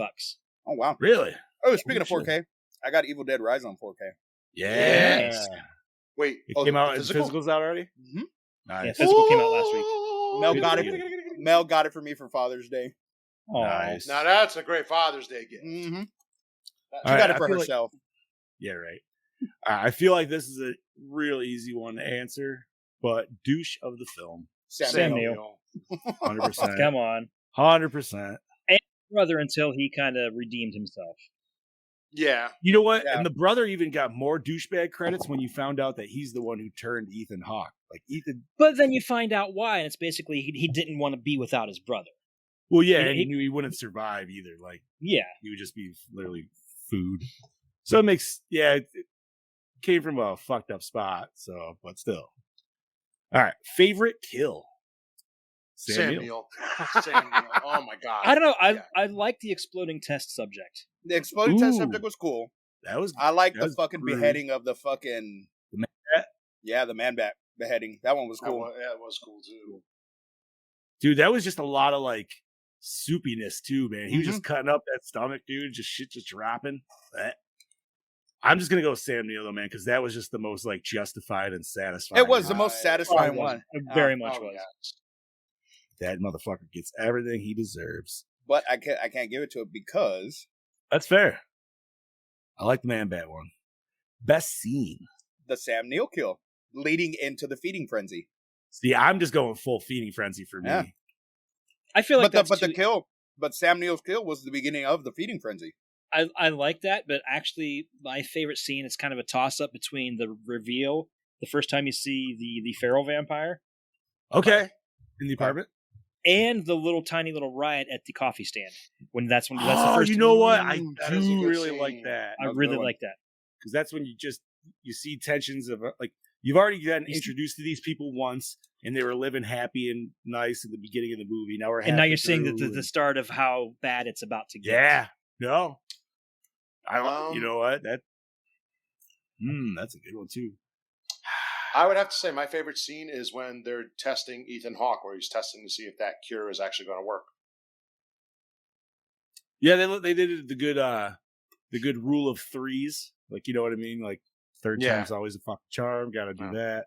Oh wow. Really? Oh, speaking of 4K, I got Evil Dead Rise on 4K. Yes. Wait, it came out. Physical's out already? Mm-hmm. Nice. Yeah, physical came out last week. Mel got it for me for Father's Day. Aw. Nice. Now that's a great Father's Day gift. Mm-hmm. She All got right, it for I feel like- herself. Yeah, right. I feel like this is a real easy one to answer, but douche of the film, Sam Neill. 100%. Come on. 100%. Brother until he kind of redeemed himself. Yeah. You know what? Yeah. And the brother even got more douchebag credits when you found out that he's the one who turned Ethan Hawke. Like Ethan. But then you find out why, and it's basically he didn't want to be without his brother. Well, yeah, He- and he he- knew he wouldn't survive either. Like Yeah. he would just be literally food. So it makes it came from a fucked up spot. So, but still. All right, favorite kill. Sam Neill. Sam Neill. Oh my god. I don't know. Yeah. I like the exploding test subject. The exploding test Ooh. subject was cool. That was I like that the was fucking groovy. beheading of the fucking The man bat? Yeah, the man bat beheading. That one was That cool. was, yeah, it was cool too. Dude, that was just a lot of like soupiness too, man. He was Mm-hmm. just cutting up that stomach, dude. Just shit, just dropping. I'm just gonna go with Sam Neill though, man, because that was just the most like justified and satisfying. It was the one. most satisfying one. It very much Oh, was. yes. That motherfucker gets everything he deserves. But I can't give it to it because That's fair. I like the man bat one. Best scene. the Sam Neill kill leading into the feeding frenzy. See, I'm just going full feeding frenzy for me. Yeah. I feel like But that's the kill, but Sam Neill's kill was the beginning of the feeding frenzy. I like that, but actually, my favorite scene is kind of a toss up between the reveal, the first time you see the feral vampire, Okay. In the apartment. and the tiny little riot at the coffee stand. That's the Oh, first. you know what? I That is a do good really scene. like that. I That was a really good one. like that. Because that's when you see tensions of like you've already gotten introduced to these people once and they were living happy and nice at the beginning of the movie. Now we're And now halfway you're seeing through the start of how bad it's about to get. yeah, no, I Um, you know what that's a good one too. I would have to say my favorite scene is when they're testing Ethan Hawke, where he's testing to see if that cure is actually going to work. Yeah, they did the good rule of threes, like you know what I mean, like third Yeah. time's always a fucking charm. Got to do Yeah. that.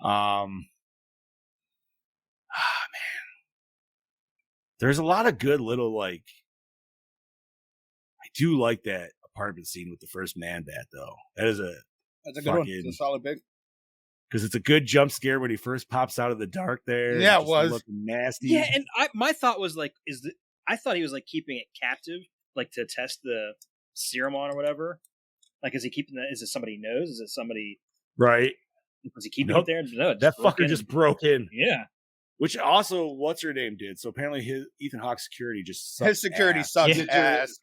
Man, there's a lot of good little like. I do like that apartment scene with the first man bat though. That's That's a good one. Fucking- It's a solid pick. because it's a good jump scare when he first pops out of the dark there. Yeah, it just was. looking nasty. Yeah, and my thought was like, I thought he was like keeping it captive, like to test the serum on or whatever. Like, is he keeping that? Is it somebody he knows? Is it somebody? right. Was he keeping Nope. it there? No, it That broke fucker in. just broke in. Yeah. Which also, what's her name did. So apparently, Ethan Hawke's security just sucks His security ass. sucks Yeah. ass.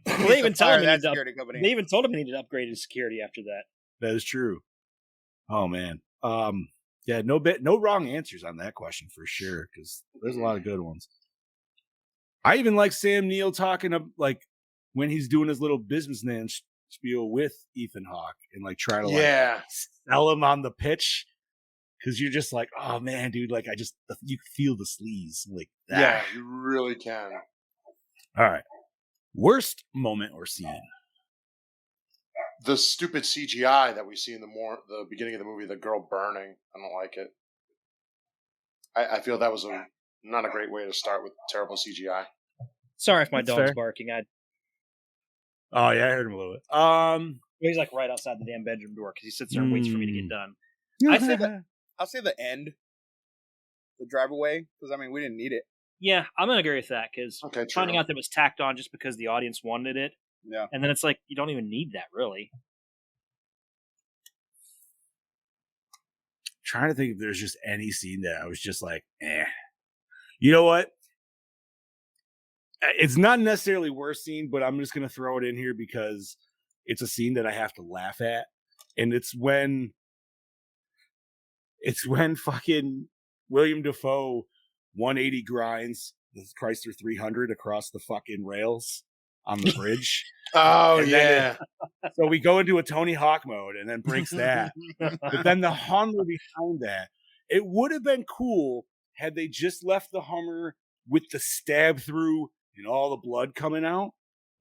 Well, they even Needs to fire told him he that needed to security company. They even told him he needed to upgrade his security after that. That is true. Oh man. Yeah, no wrong answers on that question for sure, because there's a lot of good ones. I even like Sam Neill talking like when he's doing his little businessman spiel with Ethan Hawke and like trying to like sell him on the pitch. Because you're just like, oh man, dude, like you feel the sleaze like that. Yeah, you really can. All right. Worst moment or scene. The stupid CGI that we see in the beginning of the movie, the girl burning. I don't like it. I feel that was not a great way to start with terrible CGI. Sorry if my That's dog's fair. barking. Oh yeah, I heard him a little bit. He's like right outside the damn bedroom door because he sits there and waits for me to get done. I'll say the end, the drive away, because I mean we didn't need it. Yeah, I'm gonna agree with that because Okay, true. finding out that it was tacked on just because the audience wanted it, Yeah. and then it's like you don't even need that really. Trying to think if there's just any scene that I was just like, eh. You know what? It's not necessarily worst scene, but I'm just gonna throw it in here because it's a scene that I have to laugh at, and it's when fucking William Dafoe 180 grinds the Chrysler 300 across the fucking rails on the bridge. Oh And then So we go into a Tony Hawk mode and then breaks that. But then the Hummer behind that, it would have been cool had they just left the Hummer with the stab through and all the blood coming out.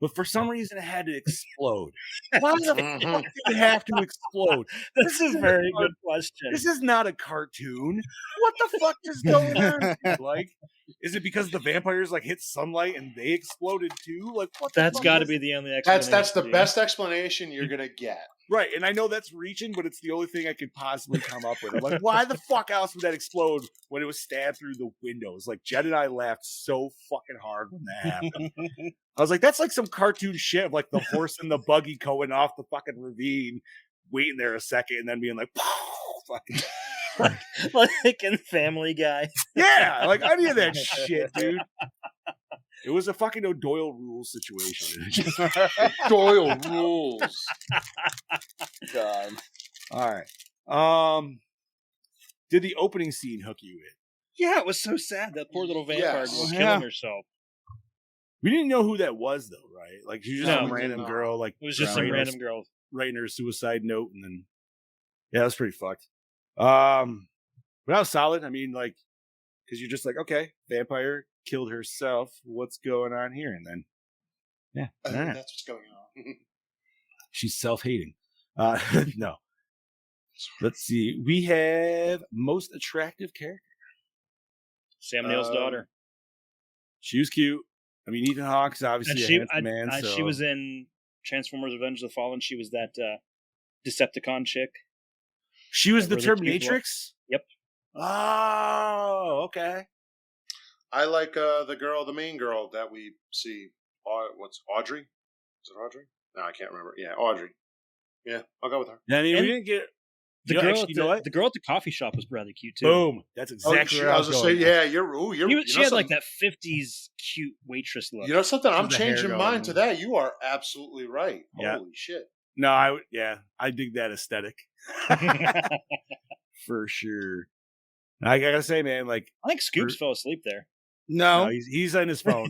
but for some reason it had to explode. Why the fuck did it have to explode? This is a very good question. This is not a cartoon. What the fuck is going on? Like, is it because the vampires like hit sunlight and they exploded too? Like, what? That's got to be the only explanation. That's the best explanation you're gonna get. Right, and I know that's reaching, but it's the only thing I could possibly come up with. I'm like, why the fuck else would that explode when it was stabbed through the windows? Like, Jed and I laughed so fucking hard when that happened. I was like, that's like some cartoon shit of like the horse and the buggy going off the fucking ravine, waiting there a second, and then being like, fucking. Like in Family Guy. Yeah, like any of that shit, dude. It was a fucking O'Doyle rules situation. Doyle rules. God. All right. Did the opening scene hook you in? Yeah, it was so sad. That poor little vampire Yes. was Yeah. killing herself. We didn't know who that was, though, right? Like, she was just No, some we random didn't. girl, like, It was just some writing random girl. writing her suicide note, and then, yeah, that was pretty fucked. But that was solid. I mean, like, because you're just like, okay, vampire killed herself. What's going on here? And then, yeah, all right. That's what's going on. She's self-hating. No. Let's see. We have most attractive character. Sam Neill's daughter. She was cute. I mean, Ethan Hawke's And obviously a handsome man. So she was in Transformers: Revenge of the Fallen. She was that Decepticon chick. She was the That really cute Terminatrix? Yep. Oh, okay. I like the main girl that we see. What's Audrey? Is it Audrey? No, I can't remember. Yeah, Audrey. Yeah, I'll go with her. I mean, And we didn't get The you know, girl, actually, you know what? the girl at the coffee shop was rather cute too. Boom. That's exactly what I was going. gonna say, yeah, you're. She had like that '50s cute waitress look. You know something? I'm With the hair changing going. mine to that. You are absolutely right. Yeah. Holy shit. No, I dig that aesthetic. For sure. I gotta say, man, like, I think Scoops fell asleep there. no, No, he's on his phone.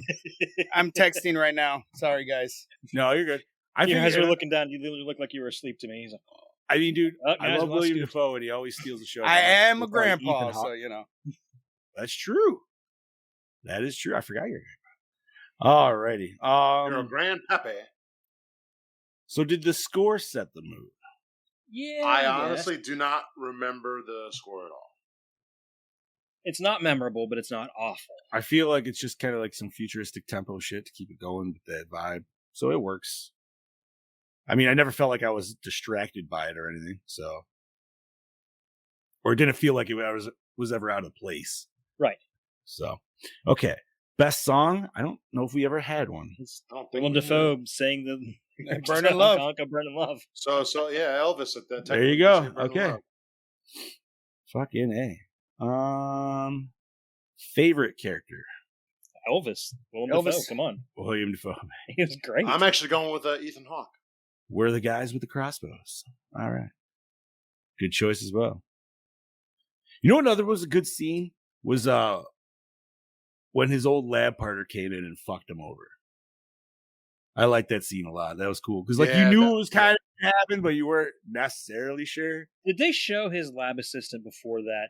I'm texting right now. Sorry, guys. No, you're good. I Your think eyes were looking down. You literally looked like you were asleep to me. He's like, I mean, dude, Oh, I guys, love well, William Scoops. Dafoe, and he always steals the show. I am a It's like grandpa, Ethan Hawke. so you know. That's true. That is true. I forgot you're a grandpa. Alrighty. You're a grandpappy. So did the score set the mood? yeah. I guess. honestly do not remember the score at all. It's not memorable, but it's not awful. I feel like it's just kind of like some futuristic tempo shit to keep it going with that vibe. So it works. I mean, I never felt like I was distracted by it or anything. So, or it didn't feel like it was ever out of place. Right. So, okay. Best song? I don't know if we ever had one. I don't think Willem we Dafoe saying the Burning Love. Burning Love. So yeah, Elvis at that time. There you go. Okay. Fucking A. Favorite character? Elvis. Willem Elvis. Dafoe. Come on. William Dafoe. He was great. I'm actually going with Ethan Hawke. We're the guys with the crossbows. All right. Good choice as well. You know, another was a good scene was when his old lab partner came in and fucked him over. I like that scene a lot. That was cool because, like, Yeah, you knew that- it was kind of gonna happen, but you weren't necessarily sure. Did they show his lab assistant before that?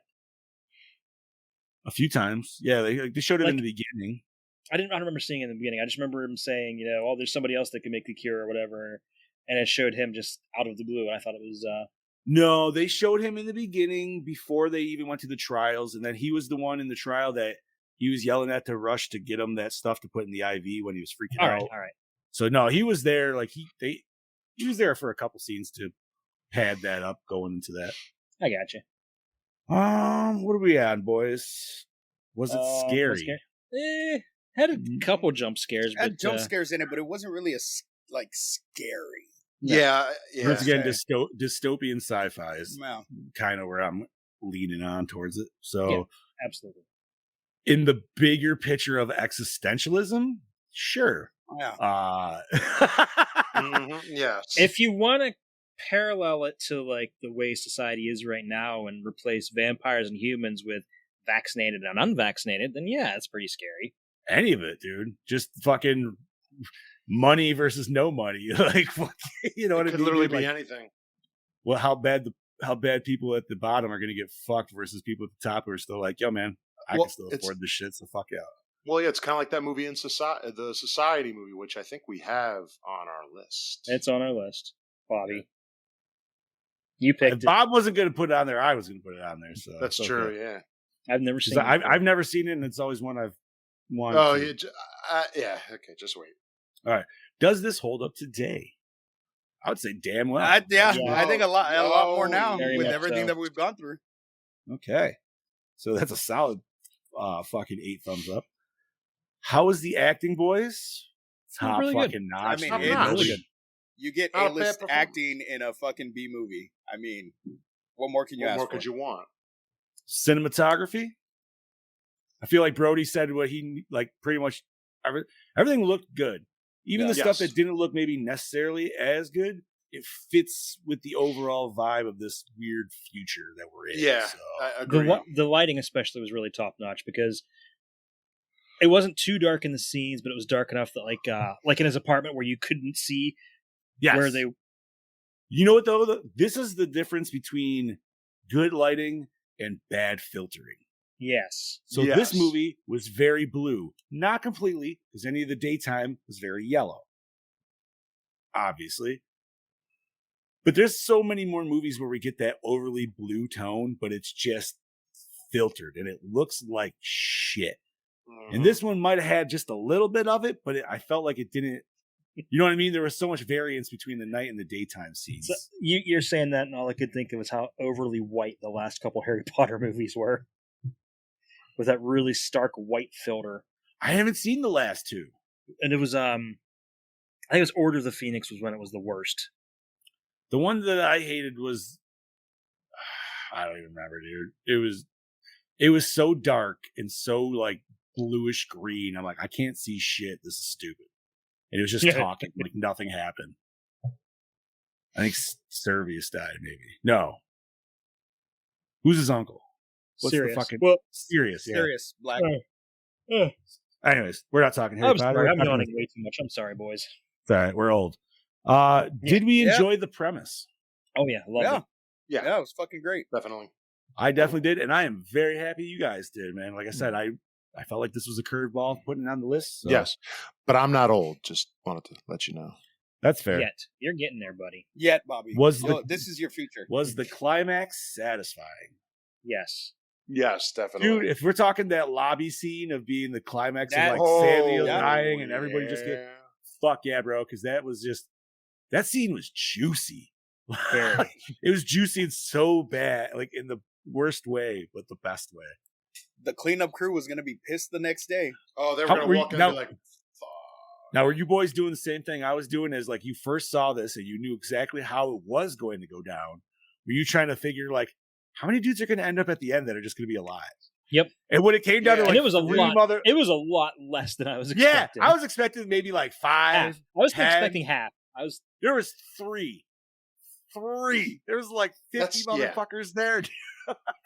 A few times, yeah, they showed it in Like- the beginning. I don't remember seeing it in the beginning. I just remember him saying, you know, oh, there's somebody else that can make the cure or whatever. And it showed him just out of the blue. And I thought it was, No, they showed him in the beginning before they even went to the trials, and then he was the one in the trial that he was yelling at to Rush to get him that stuff to put in the IV when he was freaking all out. right, all right. So no, he was there. Like he was there for a couple scenes to pad that up going into that. I got you. What are we on, boys? Was it scary? Had a couple jump scares, Had but jump scares in it, but it wasn't really like scary. Yeah, yeah. Once again, Okay. dystopian sci-fi is Wow. kind of where I'm leaning on towards it. So Yeah. absolutely. in the bigger picture of existentialism, sure. Yeah. Yes. If you want to parallel it to like the way society is right now and replace vampires and humans with vaccinated and unvaccinated, then yeah, it's pretty scary. Any of it, dude. Just fucking money versus no money. Like, you know what I could mean? literally dude? be Like, anything. well, how bad people at the bottom are going to get fucked versus people at the top who are still like, yo, man, I Well, can still it's- afford this shit, so fuck yeah. Well, yeah, it's kind of like that movie in Society, the Society movie, which I think we have on our list. It's on our list, Bobby. You If picked it. Bob wasn't going to put it on there, I was going to put it on there. So That's it's true. okay. Yeah. I've never 'Cause seen it. I've never seen it, and it's always one I've wanted. Oh, to. yeah. Okay, just wait. Does this hold up today? I would say damn well. I Yeah. think a lot more now Very with much everything so. that we've gone through. Okay. So that's a solid fucking 8 thumbs up. How is the acting, boys? Top really good. fucking I notch. mean, Top dude. notch. Really good. You get Not a bad A-list performance. acting in a fucking B movie. I mean, what more can you What ask more for? could you want? Cinematography. I feel like Brody said what he like. Pretty much everything looked good. Even the stuff Yes. that didn't look maybe necessarily as good, it fits with the overall vibe of this weird future that we're in. Yeah, So. I agree. The lighting especially was really top notch because it wasn't too dark in the scenes, but it was dark enough that like in his apartment where you couldn't see Yes. where they. You know what though? This is the difference between good lighting and bad filtering. Yes. So Yes. this movie was very blue. Not completely, because any of the daytime was very yellow. Obviously. But there's so many more movies where we get that overly blue tone, but it's just filtered and it looks like shit. Mhm. And this one might have had just a little bit of it, but I felt like it didn't. You know what I mean? There was so much variance between the night and the daytime scenes. So you're saying that, and all I could think of is how overly white the last couple Harry Potter movies were, with that really stark white filter. I haven't seen the last two. And it was I think it was Order of the Phoenix was when it was the worst. The one that I hated was I don't even remember, dude. It was so dark and so like bluish green. I'm like, I can't see shit. This is stupid. And it was just talking like nothing happened. I think Servius died, maybe. No. Who's his uncle? What's Serious. the fucking Well, Serious? Yeah. Serious black. Anyways, we're not talking Harry I'm Potter. sorry, I'm We're talking- yawning way too much. I'm sorry, boys. It's all right. We're old. Did we enjoy the premise? Oh yeah, love Yeah. it. Yeah, it was fucking great. Definitely. I definitely did, and I am very happy you guys did, man. Like I said, I felt like this was a curveball putting it on the list. So Yes, but I'm not old. Just wanted to let you know. that's fair. Yet you're getting there, buddy. Yet, Bobby. This is your future. Was the climax satisfying? Yes. Yes, definitely. Dude, if we're talking that lobby scene of being the climax That- of like Samuel yeah. dying and everybody just get fuck yeah, bro, because that scene was juicy. Very. It was juicy and so bad, like in the worst way, but the best way. The cleanup crew was going to be pissed the next day. Oh, they were How going were to you- walk in now- and be like, fuck. Now, were you boys doing the same thing I was doing? As like you first saw this and you knew exactly how it was going to go down? Were you trying to figure like how many dudes are going to end up at the end that are just going to be alive? Yep. And when it came down to Yeah. like And it was a three lot. mother, It was a lot less than I was yeah, expecting. I was expecting maybe like 5. half. I was 10. expecting half. There was 3. There was like 50 That's- yeah. motherfuckers there.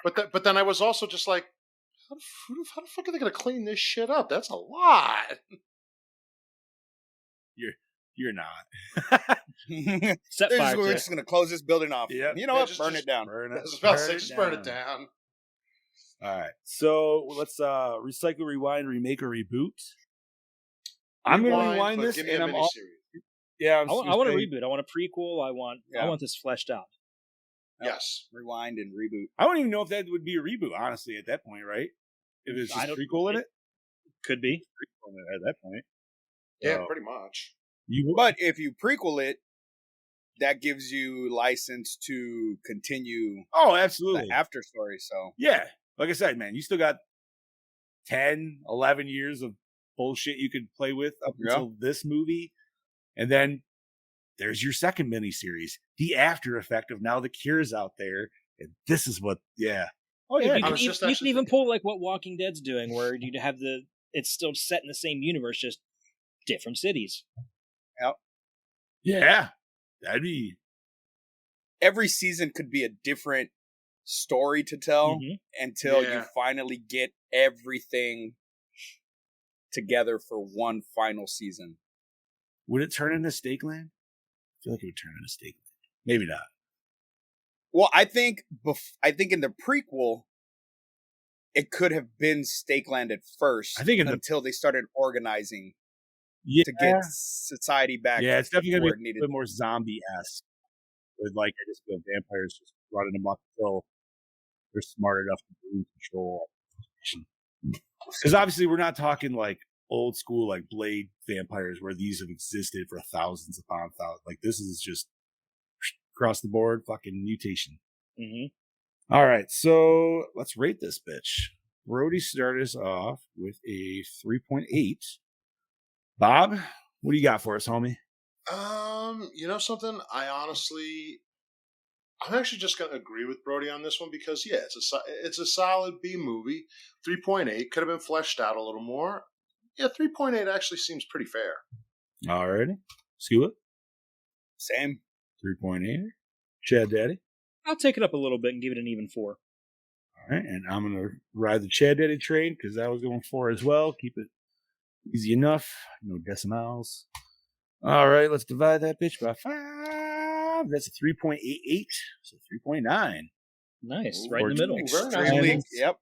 But then I was also just like, how the fuck are they going to clean this shit up? That's a lot. You're not. Set They're fire just, to we're it. just going to close this building off. Yeah. You know Yeah, what? just- Burn just it down. Burn I it, was about to burn say, it just burn down. it down. All right. So let's recycle, rewind, remake, or reboot. I'm going to rewind but this, give me and a I'm all, miniseries. yeah. I want a reboot. I want a prequel. I want Yeah. this fleshed out. Yes. Rewind and reboot. I don't even know if that would be a reboot, honestly, at that point, right? If it's I just don't- prequel in it? Could be. Prequel in it at that point. Yeah, So, pretty much. But if you prequel it, that gives you license to continue oh, the absolutely. after story. So Yeah. Like I said, man, you still got 10, 11 years of bullshit you could play with up Yeah. until this movie. And then there's your second miniseries, the after effect of now the cure's out there. And this is what, yeah. Oh, Yeah, yeah. you I can, was just you can actually even thinking- pull like what Walking Dead's doing, where you have it's still set in the same universe, just different cities. Yeah. That'd be, every season could be a different story to tell Mhm. until you Yeah. finally get everything together for one final season. would it turn into Steakland? I feel like it would turn into Steakland. Maybe not. Well, I think in the prequel, it could have been Stakeland at first. I think until they started organizing to get society back. Yeah, it's definitely going to be a needed. bit more zombie-esque. With like, I just feel vampires just running amok until they're smart enough to lose control. Because obviously we're not talking like old school like Blade vampires where these have existed for thousands upon thousands. Like this is just across the board fucking mutation. Mm-hmm. All right, so let's rate this bitch. Brody started us off with a 3.8. Bob, what do you got for us, homie? You know something? I'm actually just going to agree with Brody on this one because yeah, it's a solid B movie. 3.8 could have been fleshed out a little more. Yeah, 3.8 actually seems pretty fair. All righty, Scuba. Same. 3.8. Chad Daddy. I'll take it up a little bit and give it an even 4. All right, and I'm gonna ride the Chad Daddy train because I was going 4 as well. Keep it easy enough. No decimals. All right, let's divide that bitch by 5. That's a 3.88. So 3.9. Nice, right in the middle.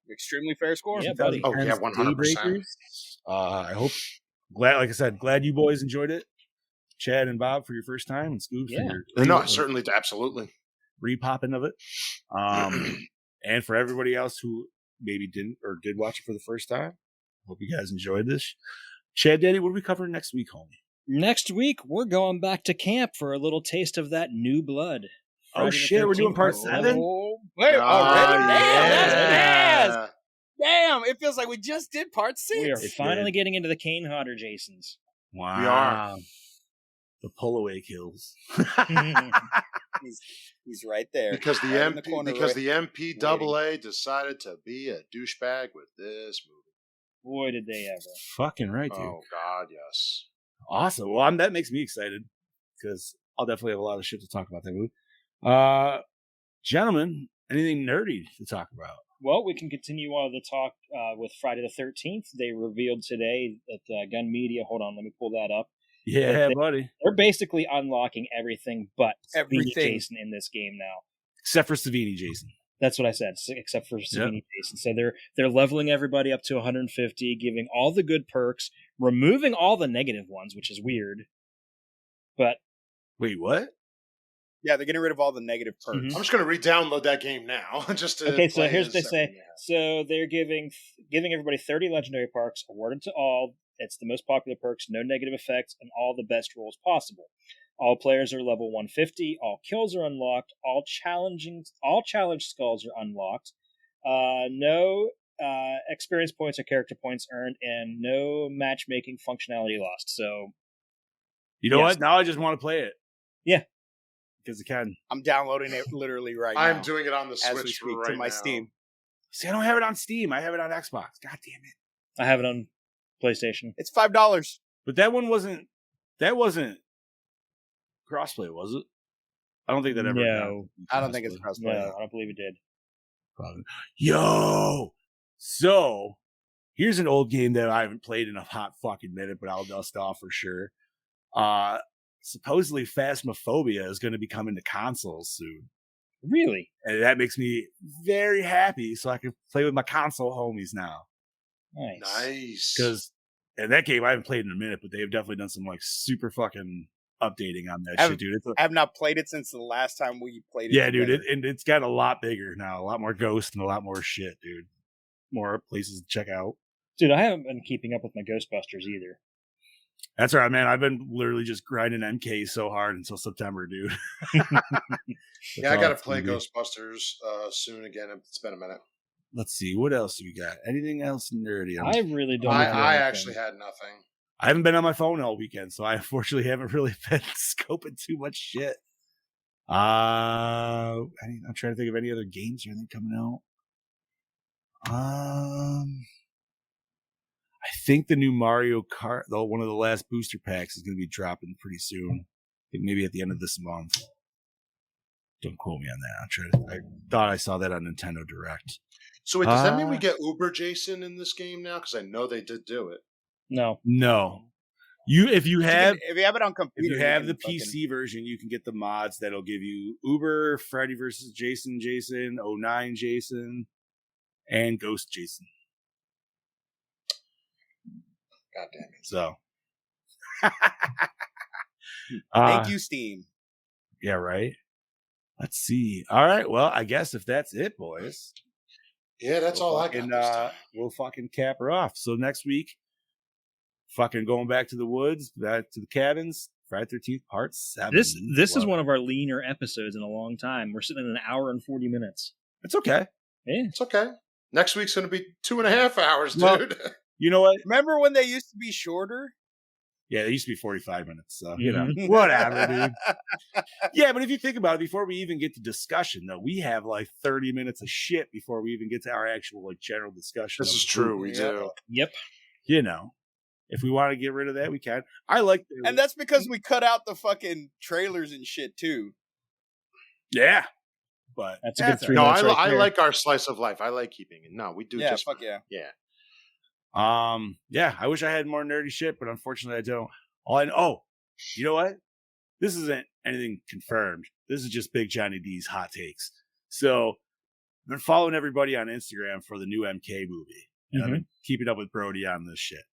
Extremely fair score. Yeah, buddy. Oh yeah, 100%. Daybreakers. I hope. Like I said, glad you boys enjoyed it. Chad and Bob for your first time, and Scoop for your No, certainly, absolutely repopping of it. And for everybody else who maybe didn't or did watch it for the first time, hope you guys enjoyed this. Chad Daddy, what are we covering next week, homie? Next week, we're going back to camp for a little taste of that new blood. Oh shit, we're doing part 7? Oh, wait, already? Damn, that's fast. Damn, it feels like we just did part 6. We are finally getting into the Kane Hodder Jasons. Wow. We are. The pull-away kills. He's right there. Because the right the MPAA decided to be a douchebag with this movie. Boy, did they ever. Fucking right, dude. Oh, God, yes. Awesome. Well, that makes me excited because I'll definitely have a lot of shit to talk about that movie. Gentlemen, anything nerdy to talk about? Well, we can continue on the talk with Friday the 13th. They revealed today that Gun Media, hold on, let me pull that up. Yeah, buddy. They're basically unlocking everything but Everything. Jason in this game now. Except for Savini Jason. That's what I said, except for Savini Jason. So they're leveling everybody up to 150, giving all the good perks, removing all the negative ones, which is weird. But wait, what? Yeah, they're getting rid of all the negative perks. I'm just going to re-download that game now. Just to okay, so here's what they as- say. So they're giving everybody 30 legendary perks, awarded to all. It's the most popular perks, no negative effects, and all the best rolls possible. All players are level 150. All kills are unlocked. All challenge skulls are unlocked. No experience points or character points earned, and no matchmaking functionality lost. So, You know what? Now I just want to play it. Yeah. Because it can. I'm downloading it literally right now. I'm doing it on the as we Switch speak right to my now. Steam. See, I don't have it on Steam. I have it on Xbox. God damn it. I have it on PlayStation. It's $5. But that wasn't crossplay, was it? I don't think that ever. No. I don't think it's crossplay. No, I don't believe it did. Probably. Yo! So, here's an old game that I haven't played in a hot fucking minute, but I'll dust off for sure. Supposedly Phasmophobia is going to be coming to consoles soon. Really? And that makes me very happy so I can play with my console homies now. Nice. Because in that game, I haven't played in a minute, but they've definitely done some like super fucking updating on that shit, dude. I have not played it since the last time we played it. Yeah, dude. together. It's got a lot bigger now, a lot more ghosts and a lot more shit, dude. More places to check out. Dude, I haven't been keeping up with my Ghostbusters either. That's all right, man. I've been literally just grinding MK so hard until September, dude. Yeah, I got to play Ghostbusters soon again. It's been a minute. Let's see. What else do we got? Anything else nerdy? I really don't. I actually had nothing. I haven't been on my phone all weekend, so I unfortunately haven't really been scoping too much shit. I'm trying to think of any other games or anything coming out. I think the new Mario Kart, though, one of the last booster packs is going to be dropping pretty soon. I think maybe at the end of this month. Don't quote me on that. I thought I saw that on Nintendo Direct. So wait, does that mean we get Uber Jason in this game now? Because I know they did do it. No. If you have it on computer, if you have the PC version, you can get the mods that'll give you Uber, Freddy vs. Jason, 09 Jason, and Ghost Jason. God damn it. So, Thank you, Steam. Yeah, right. Let's see. All right. Well, I guess if that's it, boys. Yeah, that's all I got. This time. We'll fucking cap her off. So next week, fucking going back to the woods, back to the cabins. Friday 13th, part 7. This is one of our leaner episodes in a long time. We're sitting at an hour and 40 minutes. It's okay. Yeah. It's okay. Next week's going to be 2.5 hours, dude. Well, you know what? Remember when they used to be shorter? Yeah, they used to be 45 minutes. So, you know, whatever, dude. Yeah, but if you think about it, before we even get to discussion, though, we have like 30 minutes of shit before we even get to our actual like general discussion. This is true. We do. Yep. You know, if we want to get rid of that, we can. I like And that's because we cut out the fucking trailers and shit, too. Yeah. But that's a good 3 No, minutes. I like our slice of life. I like keeping it. No, we do Yeah, just fuck yeah. Yeah. Yeah, I wish I had more nerdy shit, but unfortunately I don't. Oh, you know what? This isn't anything confirmed. This is just Big Johnny D's hot takes. So I've been following everybody on Instagram for the new MK movie. And I've been keeping up with Brody on this shit.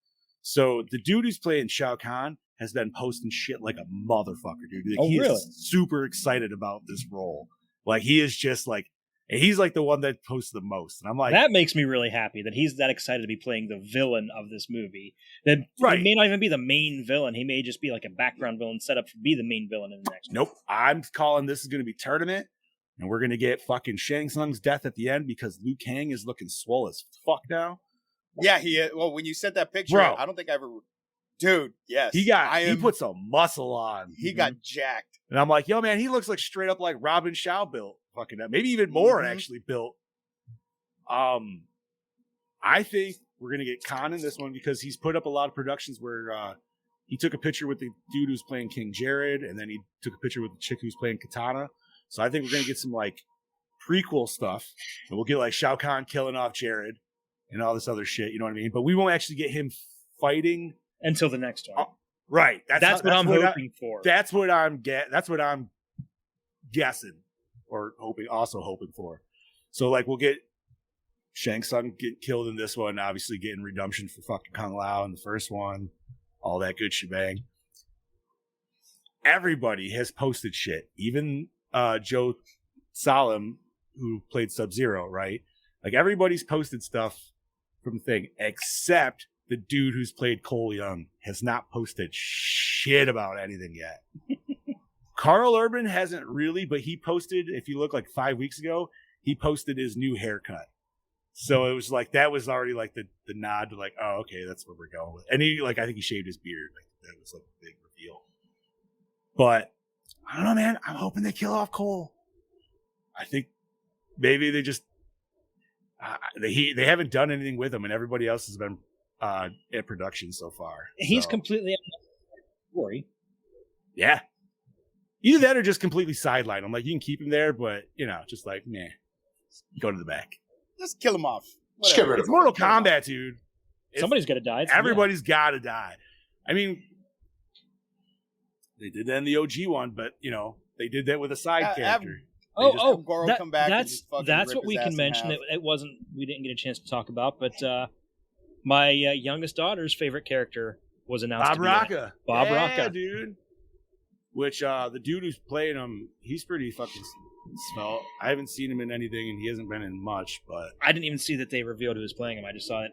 So the dude who's playing Shao Kahn has been posting shit like a motherfucker, dude. Like, really? Is super excited about this role. Like, he is just like, and he's like the one that posts the most. And I'm like, that makes me really happy that he's that excited to be playing the villain of this movie. That Right. He may not even be the main villain. He may just be like a background villain set up to be the main villain in the next nope. I'm calling this is going to be tournament. And we're going to get fucking Shang Tsung's death at the end because Liu Kang is looking swole as fuck now. Yeah, well, when you sent that picture, Bro. I don't think I ever... Dude, yes. He put some muscle on. He got jacked. And I'm like, yo, man, he looks like straight up like Robin Shaw built. Fucking maybe even more actually built. I think we're gonna get Khan in this one because he's put up a lot of productions where he took a picture with the dude who's playing King Jared, and then he took a picture with the chick who's playing Katana. So I think we're gonna get some like prequel stuff, and we'll get like Shao Kahn killing off Jared and all this other shit. You know what I mean? But we won't actually get him fighting until the next one. Right. That's what I'm hoping for. That's what I'm guessing or hoping for. So like we'll get Shang Tsung get killed in this one, obviously getting redemption for fucking Kung Lao in the first one, all that good shebang. Everybody has posted shit, even Joe Solemn, who played Sub-Zero, right? Like everybody's posted stuff from the thing, except the dude who's played Cole Young has not posted shit about anything yet. Carl Urban hasn't really, but he posted, if you look like 5 weeks ago, he posted his new haircut. So it was like, that was already like the nod to like, oh, okay, that's what we're going with. And he like, I think he shaved his beard. Like that was like a big reveal. But I don't know, man. I'm hoping they kill off Cole. I think maybe they just, they haven't done anything with him and everybody else has been at production so far. He's completely story. Yeah. Either that or just completely sidelined. I'm like, you can keep him there, but you know, just like, meh. Go to the back. Just kill him off. Just get rid of It's him. Mortal Kombat, dude. Somebody's got to die. Everybody's got to die. I mean, they did that in the OG one, but you know, they did that with a side character. Goro come back. That's what we can mention. It wasn't. We didn't get a chance to talk about, but my youngest daughter's favorite character was announced. Bob to be Rocca. Bob yeah, Rocca, dude. Which the dude who's playing him, he's pretty fucking svelte. I haven't seen him in anything, and he hasn't been in much. But I didn't even see that they revealed who was playing him. I just saw it.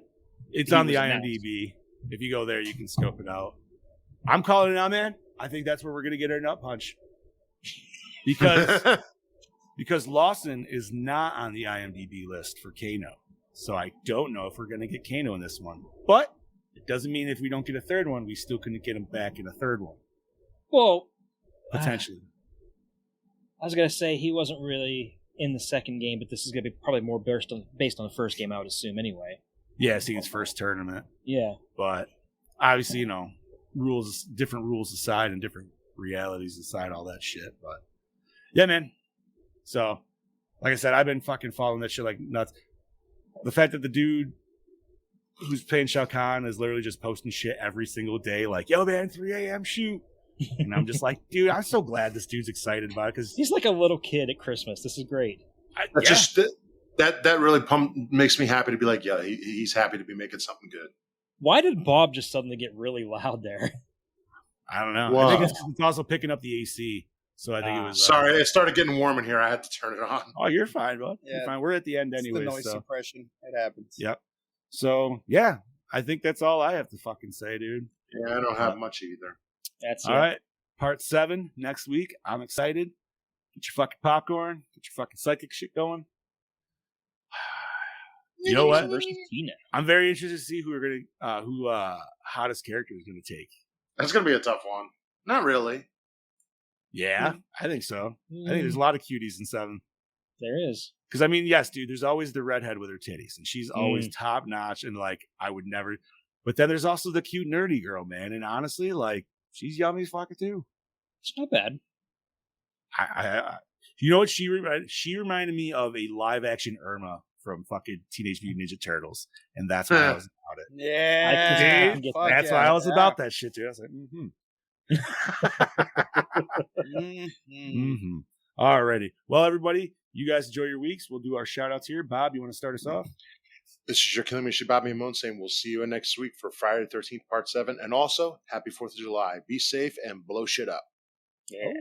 It's on the IMDb. If you go there, you can scope it out. I'm calling it out, man. I think that's where we're gonna get our nut punch. Because Lawson is not on the IMDb list for Kano. So I don't know if we're gonna get Kano in this one. But it doesn't mean if we don't get a third one, we still couldn't get him back in a third one. Well, potentially. I was gonna say he wasn't really in the second game, but this is gonna be probably more based on the first game, I would assume, anyway. Yeah, seeing his first tournament. Yeah. But obviously, you know, different rules aside and different realities aside, all that shit. But yeah, man. So, like I said, I've been fucking following that shit like nuts. The fact that the dude who's playing Shao Kahn is literally just posting shit every single day, like, yo, man, 3 a.m. shoot. And I'm just like, dude, I'm so glad this dude's excited about it because he's like a little kid at Christmas. This is great. that really makes me happy to be like, yeah, he's happy to be making something good. Why did Bob just suddenly get really loud there? I don't know. Wow. I think it's also picking up the AC. So I think it was. Sorry, it started getting warm in here. I had to turn it on. Oh, you're fine, bud. Yeah. You're fine. We're at the end It's anyway. the noise So. suppression. It happens. Yep. So yeah, I think that's all I have to fucking say, dude. Yeah, I don't have much either. That's All right. Part 7 next week. I'm excited. Get your fucking popcorn. Get your fucking psychic shit going. You know what? Versus Tina. I'm very interested to see who hottest character is gonna take. That's gonna be a tough one. Not really. Yeah, I think so. I think there's a lot of cuties in 7. There is. Because I mean, yes, dude. There's always the redhead with her titties, and she's always top notch. And like, I would never. But then there's also the cute nerdy girl, man. And honestly, like, she's yummy as fuck too. It's not bad. You know what she reminded me of a live action Irma from fucking Teenage Mutant Ninja Turtles, and that's why I was about it. Yeah. Dude, Fuck That's yeah. why I was about that shit, dude. I was like, Alrighty. Well, everybody, you guys enjoy your weeks. We'll do our shout outs here. Bob, you want to start us off? This is your Killing Me Shabab Me Moon saying we'll see you next week for Friday the 13th, Part 7. And also, happy 4th of July. Be safe and blow shit up. Yeah.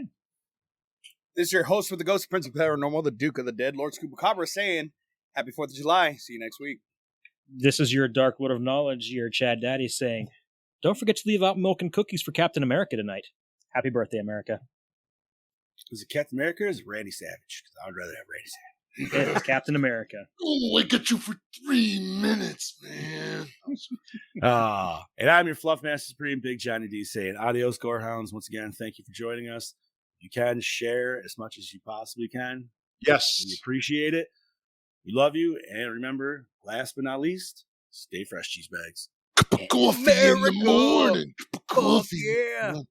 This is your host for the Ghost Prince of Paranormal, the Duke of the Dead, Lord Scoopacabra, saying happy 4th of July. See you next week. This is your Dark Wood of Knowledge, your Chad Daddy saying, don't forget to leave out milk and cookies for Captain America tonight. Happy birthday, America. Is it Captain America or is it Randy Savage? Because I would rather have Randy Savage. It's Captain America. Oh, I got you for 3 minutes, man. And I'm your Fluff Master Supreme, Big Johnny D, saying adios, Gorehounds. Once again, thank you for joining us. You can share as much as you possibly can. Yes. We appreciate it. We love you. And remember, last but not least, stay fresh, cheese bags. Cup of coffee in the morning. Cup of coffee. Yeah.